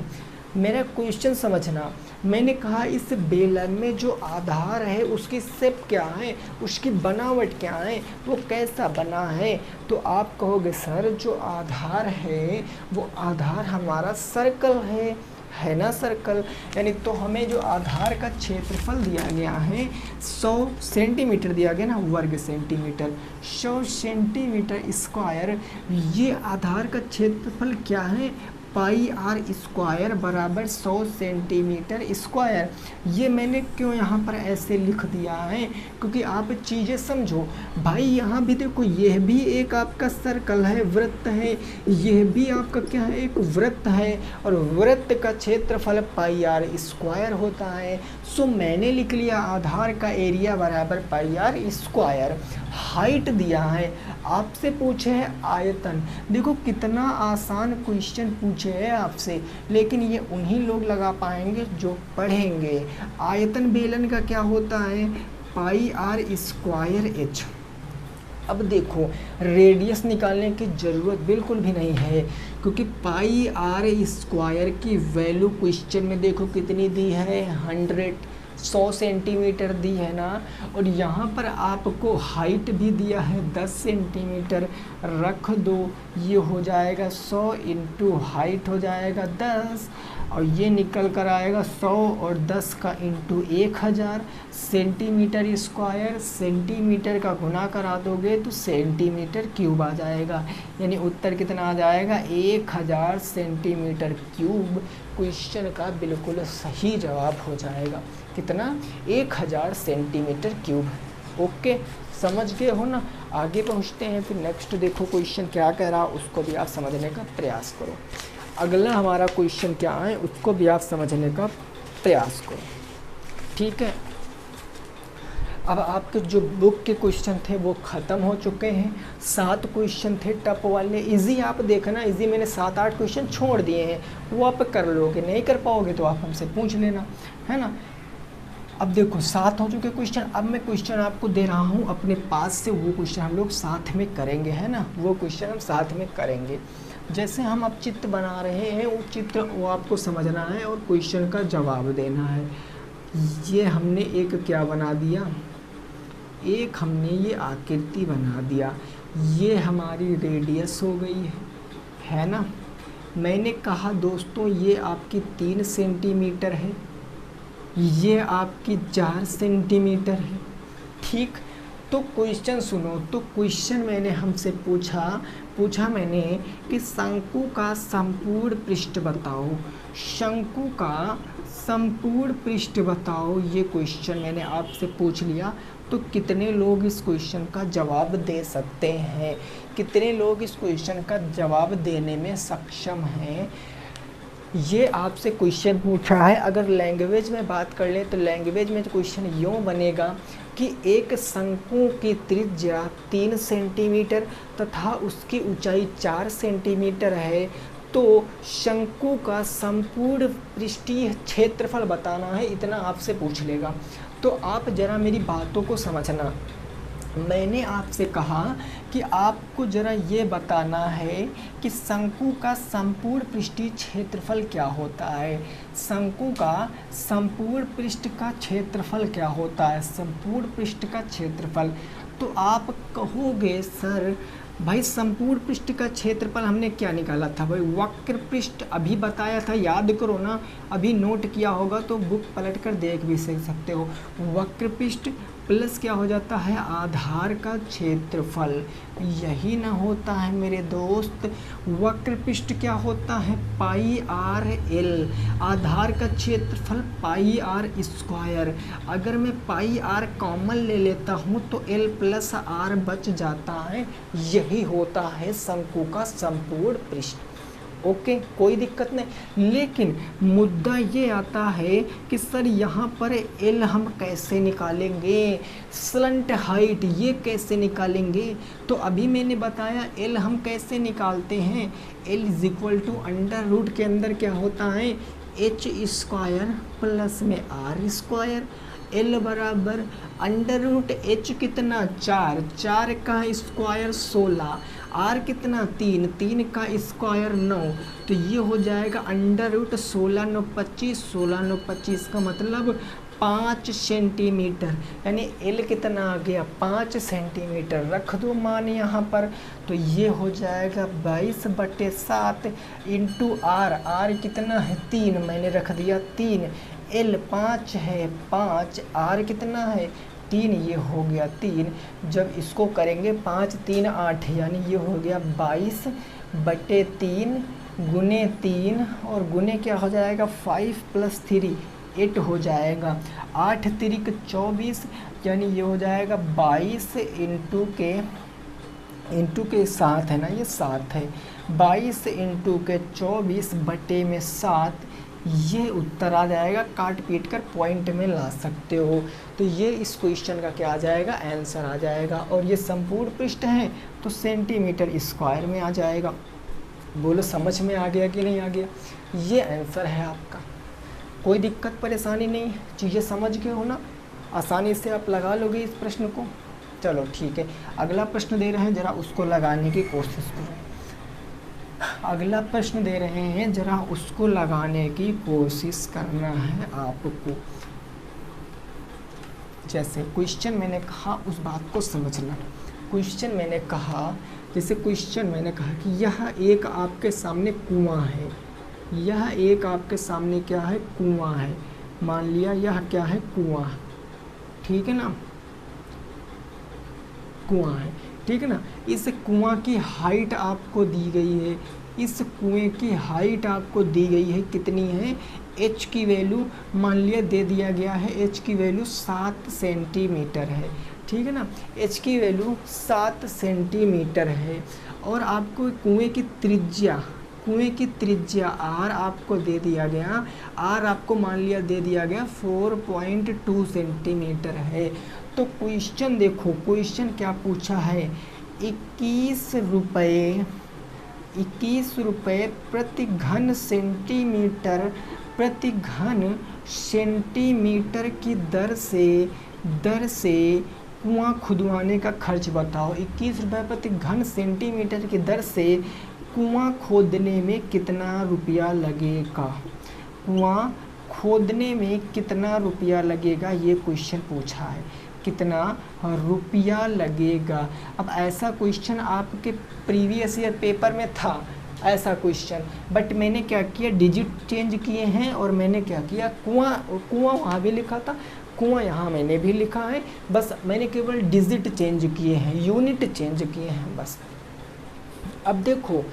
मेरा क्वेश्चन समझना, मैंने कहा इस बेलन में जो आधार है उसकी शेप क्या है, उसकी बनावट क्या है, वो कैसा बना है? तो आप कहोगे सर जो आधार है वो आधार हमारा सर्कल है ना? सर्कल, यानी तो हमें जो आधार का क्षेत्रफल दिया गया है 100 सेंटीमीटर दिया गया ना, वर्ग सेंटीमीटर, 100 सेंटीमीटर स्क्वायर। ये आधार का क्षेत्रफल क्या है? पाई आर स्क्वायर बराबर 100 सेंटीमीटर स्क्वायर। ये मैंने क्यों यहाँ पर ऐसे लिख दिया है? क्योंकि आप चीज़ें समझो भाई। यहाँ भी देखो, यह भी एक आपका सर्कल है, वृत्त है, यह भी आपका क्या है? एक वृत्त है, और वृत्त का क्षेत्रफल पाई आर स्क्वायर होता है। सो मैंने लिख लिया आधार का एरिया बराबर पाई आर स्क्वायर। हाइट दिया है, आपसे पूछे है आयतन। देखो कितना आसान क्वेश्चन पूछे है आपसे, लेकिन ये उन्हीं लोग लगा पाएंगे जो पढ़ेंगे। आयतन बेलन का क्या होता है? Pi R square H. अब देखो रेडियस निकालने की ज़रूरत बिल्कुल भी नहीं है, क्योंकि पाई आर स्क्वायर की वैल्यू क्वेश्चन में देखो कितनी दी है? 100 सेंटीमीटर दी है ना। और यहाँ पर आपको हाइट भी दिया है 10 सेंटीमीटर, रख दो, ये हो जाएगा 100 इंटू हाइट हो जाएगा 10, और ये निकल कर आएगा 100 और 10 का इंटू 1000 सेंटीमीटर स्क्वायर। सेंटीमीटर का गुना करा दोगे तो सेंटीमीटर क्यूब आ जाएगा, यानी उत्तर कितना आ जाएगा? 1000 सेंटीमीटर क्यूब क्वेश्चन का बिल्कुल सही जवाब हो जाएगा। कितना? 1000 सेंटीमीटर क्यूब। ओके, समझ गए हो ना? आगे पहुँचते हैं, फिर नेक्स्ट देखो क्वेश्चन क्या कह रहा, उसको भी आप समझने का प्रयास करो। अगला हमारा क्वेश्चन क्या है उसको भी आप समझने का प्रयास करो, ठीक है। अब आपके जो बुक के क्वेश्चन थे वो ख़त्म हो चुके हैं। 7 क्वेश्चन थे टफ वाले, इजी आप देखना, इजी मैंने 7-8 क्वेश्चन छोड़ दिए हैं, वो आप कर लोगे, नहीं कर पाओगे तो आप हमसे पूछ लेना, है ना। अब देखो 7 हो चुके क्वेश्चन, अब मैं क्वेश्चन आपको दे रहा हूँ अपने पास से, वो क्वेश्चन हम लोग साथ में करेंगे, है ना, वो क्वेश्चन हम साथ में करेंगे। जैसे हम अब चित्र बना रहे हैं, वो चित्र वो आपको समझना है और क्वेश्चन का जवाब देना है। ये हमने एक क्या बना दिया, एक हमने ये आकृति बना दिया, ये हमारी रेडियस हो गई है ना। मैंने कहा दोस्तों ये आपकी 3 सेंटीमीटर है, ये आपकी 4 सेंटीमीटर है, ठीक। तो क्वेश्चन सुनो, तो क्वेश्चन मैंने हमसे पूछा मैंने कि शंकु का संपूर्ण पृष्ठ बताओ, शंकु का संपूर्ण पृष्ठ बताओ, ये क्वेश्चन मैंने आपसे पूछ लिया। तो कितने लोग इस क्वेश्चन का जवाब दे सकते हैं, कितने लोग इस क्वेश्चन का जवाब देने में सक्षम हैं, ये आपसे क्वेश्चन पूछा है। अगर लैंग्वेज में बात कर लें तो लैंग्वेज में क्वेश्चन यूँ बनेगा कि एक शंकु की त्रिज्या 3 सेंटीमीटर तथा उसकी ऊंचाई 4 सेंटीमीटर है, तो शंकु का संपूर्ण पृष्ठीय क्षेत्रफल बताना है, इतना आपसे पूछ लेगा। तो आप ज़रा मेरी बातों को समझना, मैंने आपसे कहा कि आपको ज़रा ये बताना है कि शंकु का संपूर्ण पृष्ठीय क्षेत्रफल क्या होता है, शंकु का संपूर्ण पृष्ठ का क्षेत्रफल क्या होता है, संपूर्ण पृष्ठ का क्षेत्रफल। तो आप कहोगे सर भाई संपूर्ण पृष्ठ का क्षेत्रफल हमने क्या निकाला था भाई, वक्र पृष्ठ अभी बताया था, याद करो ना, अभी नोट किया होगा तो बुक पलट कर देख भी सकते हो। वक्र पृष्ठ प्लस क्या हो जाता है, आधार का क्षेत्रफल, यही ना होता है मेरे दोस्त। वक्र पृष्ठ क्या होता है, पाई आर एल, आधार का क्षेत्रफल पाई आर स्क्वायर। अगर मैं पाई आर कॉमन ले लेता हूँ तो एल प्लस आर बच जाता है, यही होता है शंकु का संपूर्ण पृष्ठ। ओके, कोई दिक्कत नहीं। लेकिन मुद्दा ये आता है कि सर यहाँ पर एल हम कैसे निकालेंगे, स्लंट हाइट ये कैसे निकालेंगे। तो अभी मैंने बताया एल हम कैसे निकालते हैं, L is equal to under root के अंदर क्या होता है, एच स्क्वायर प्लस में आर स्क्वायर। एल बराबर अंडर रूट एच कितना 4, 4 का स्क्वायर 16, आर कितना 3, 3 का स्क्वायर 9, तो ये हो जाएगा अंडर रूट 16 9 25, 16 9 25 का मतलब 5 सेंटीमीटर, यानी एल कितना आ गया 5 सेंटीमीटर। रख दो मान यहाँ पर, तो ये हो जाएगा 22/7 इंटू आर, आर कितना है 3, मैंने रख दिया 3, एल 5 है 5, आर कितना है 3, ये हो गया 3। जब इसको करेंगे 5 3 8, यानी ये हो गया 22/3 गुने 3 और गुने क्या हो जाएगा 5 + 3 8 हो जाएगा, 8 3 24, यानी ये हो जाएगा 22 इंटू के 7 है ना, ये 7 है, 22 इंटू के 24/7, ये उत्तर आ जाएगा। काट पीट कर पॉइंट में ला सकते हो। तो ये इस क्वेश्चन का क्या आ जाएगा, आंसर आ जाएगा। और ये संपूर्ण पृष्ठ है तो सेंटीमीटर स्क्वायर में आ जाएगा। बोलो समझ में आ गया कि नहीं आ गया, ये आंसर है आपका। कोई दिक्कत परेशानी नहीं है, चीज़ें समझ के हो ना, आसानी से आप लगा लोगे इस प्रश्न को। चलो ठीक है, अगला प्रश्न दे रहे हैं, ज़रा उसको लगाने की कोशिश करो। अगला प्रश्न दे रहे हैं, ज़रा उसको लगाने की कोशिश करना है आपको। जैसे क्वेश्चन मैंने कहा उस बात को समझना। क्वेश्चन मैंने कहा, जैसे क्वेश्चन मैंने कहा कि यह एक आपके सामने कुआं है, यह एक आपके सामने क्या है, कुआं है। मान लिया यह क्या है, कुआं, ठीक है ना, कुआं है, ठीक है ना। इस कुआं की हाइट आपको दी गई है, इस कुएं की हाइट आपको दी गई है, कितनी है, h की वैल्यू मान लिया दे दिया गया है, h की वैल्यू 7 सेंटीमीटर है, ठीक है ना। एच की वैल्यू 7 सेंटीमीटर है और आपको कुएं की त्रिज्या आर आपको दे दिया गया, आर आपको मान लिया दे दिया गया 4.2 सेंटीमीटर है। तो क्वेश्चन देखो, क्वेश्चन क्या पूछा है, 21 रुपये प्रति घन सेंटीमीटर की दर से कुआं खुदवाने का खर्च बताओ। 21 रुपये प्रति घन सेंटीमीटर की दर से कुआं खोदने में कितना रुपया लगेगा, कुआं खोदने में कितना रुपया लगेगा, ये क्वेश्चन पूछा है, कितना रुपया लगेगा। अब ऐसा क्वेश्चन आपके प्रीवियस ईयर पेपर में था ऐसा क्वेश्चन, बट मैंने क्या किया, डिजिट चेंज किए हैं और मैंने क्या किया, कुआं वहाँ भी लिखा था, कुआं यहाँ मैंने भी लिखा है, बस मैंने केवल डिजिट चेंज किए हैं, यूनिट चेंज किए हैं बस। अब देखो,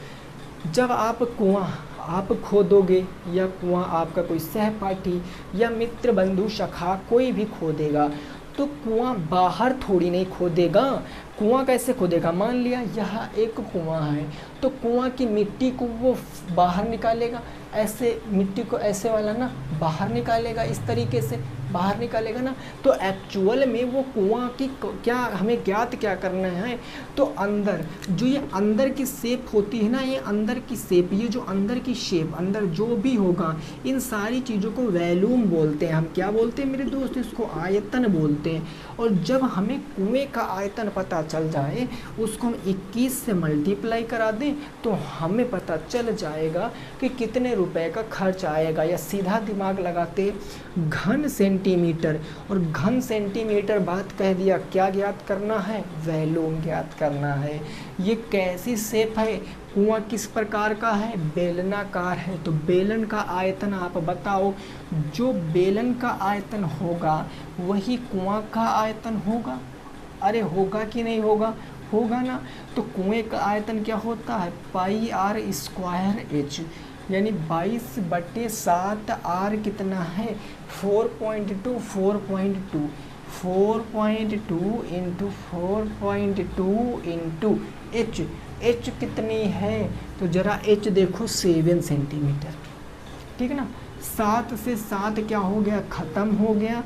जब आप कुआं आप खोदोगे या कुआं आपका कोई सहपाठी या मित्र बंधु सखा कोई भी खोदेगा, तो कुआं बाहर थोड़ी नहीं खोदेगा। कुआं कैसे खोदेगा, मान लिया यह एक कुआं है, तो कुआं की मिट्टी को वो बाहर निकालेगा, ऐसे मिट्टी को ऐसे वाला ना बाहर निकालेगा, इस तरीके से बाहर निकालेगा ना। तो एक्चुअल में वो कुआं की क्या हमें ज्ञात क्या करना है, तो अंदर जो ये अंदर की शेप होती है ना, ये अंदर की शेप, ये जो अंदर की शेप, अंदर जो भी होगा, इन सारी चीज़ों को वॉल्यूम बोलते हैं। हम क्या बोलते हैं मेरे दोस्त, इसको आयतन बोलते हैं। और जब हमें कुएं का आयतन पता चल जाए, उसको हम 21 से मल्टीप्लाई करा दें, तो हमें पता चल जाएगा कि कितने रुपए का खर्च आएगा। या सीधा दिमाग लगाते घन सेंटीमीटर, और घन सेंटीमीटर बात कह दिया, क्या ज्ञात करना है, वॉल्यूम ज्ञात करना है। ये कैसी शेप है, कुआं किस प्रकार का है, बेलनाकार है, तो बेलन का आयतन आप बताओ। जो बेलन का आयतन होगा वही कुआं का आयतन होगा। अरे होगा कि नहीं होगा, होगा ना। तो कुएं का आयतन क्या होता है, पाई आर स्क्वायर एच, यानी 22/7 आर कितना है, 4.2 इंटू 4.2 इंटू एच, एच कितनी है, तो जरा एच देखो 7 सेंटीमीटर, ठीक है ना। 7 से 7 क्या हो गया, ख़त्म हो गया।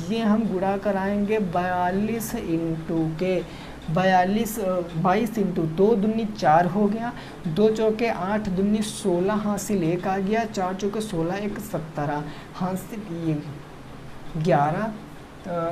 ये हम गुणा कराएंगे 42 इंटू के 22 इंटू 2 दूनी 4 हो गया, 2 चौके 8 दूनी 16, हासिल 1 आ गया, 4 चौके 16 1 17, हासिल ये 11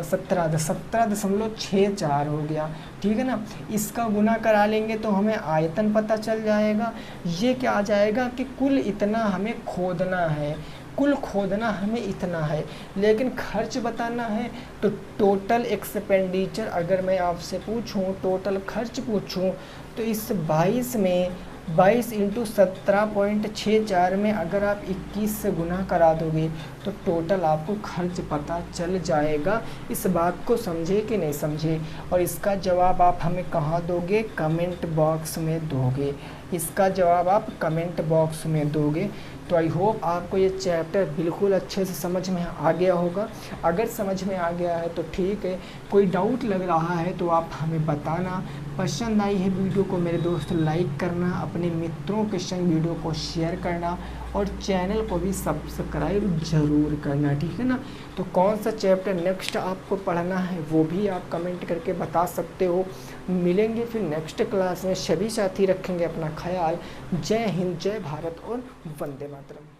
17.64 हो गया, ठीक है ना। इसका गुना करा लेंगे तो हमें आयतन पता चल जाएगा। ये क्या आ जाएगा कि कुल इतना हमें खोदना है, कुल खोदना हमें इतना है, लेकिन खर्च बताना है। तो टोटल एक्सपेंडिचर अगर मैं आपसे पूछूं, टोटल खर्च पूछूं, तो इस 22 में 22 इंटू 17.64 में अगर आप 21 से गुना करा दोगे तो टोटल आपको खर्च पता चल जाएगा। इस बात को समझे कि नहीं समझे, और इसका जवाब आप हमें कहाँ दोगे, कमेंट बॉक्स में दोगे। इसका जवाब आप कमेंट बॉक्स में दोगे। तो आई होप आपको ये चैप्टर बिल्कुल अच्छे से समझ में आ गया होगा। अगर समझ में आ गया है तो ठीक है, कोई डाउट लग रहा है तो आप हमें बताना। पसंद आई है वीडियो को मेरे दोस्त लाइक करना, अपने मित्रों के संग वीडियो को शेयर करना, और चैनल को भी सब्सक्राइब ज़रूर करना, ठीक है ना। तो कौन सा चैप्टर नेक्स्ट आपको पढ़ना है वो भी आप कमेंट करके बता सकते हो। मिलेंगे फिर नेक्स्ट क्लास में, सभी साथी रखेंगे अपना ख्याल। जय हिंद, जय भारत और वंदे मातरम।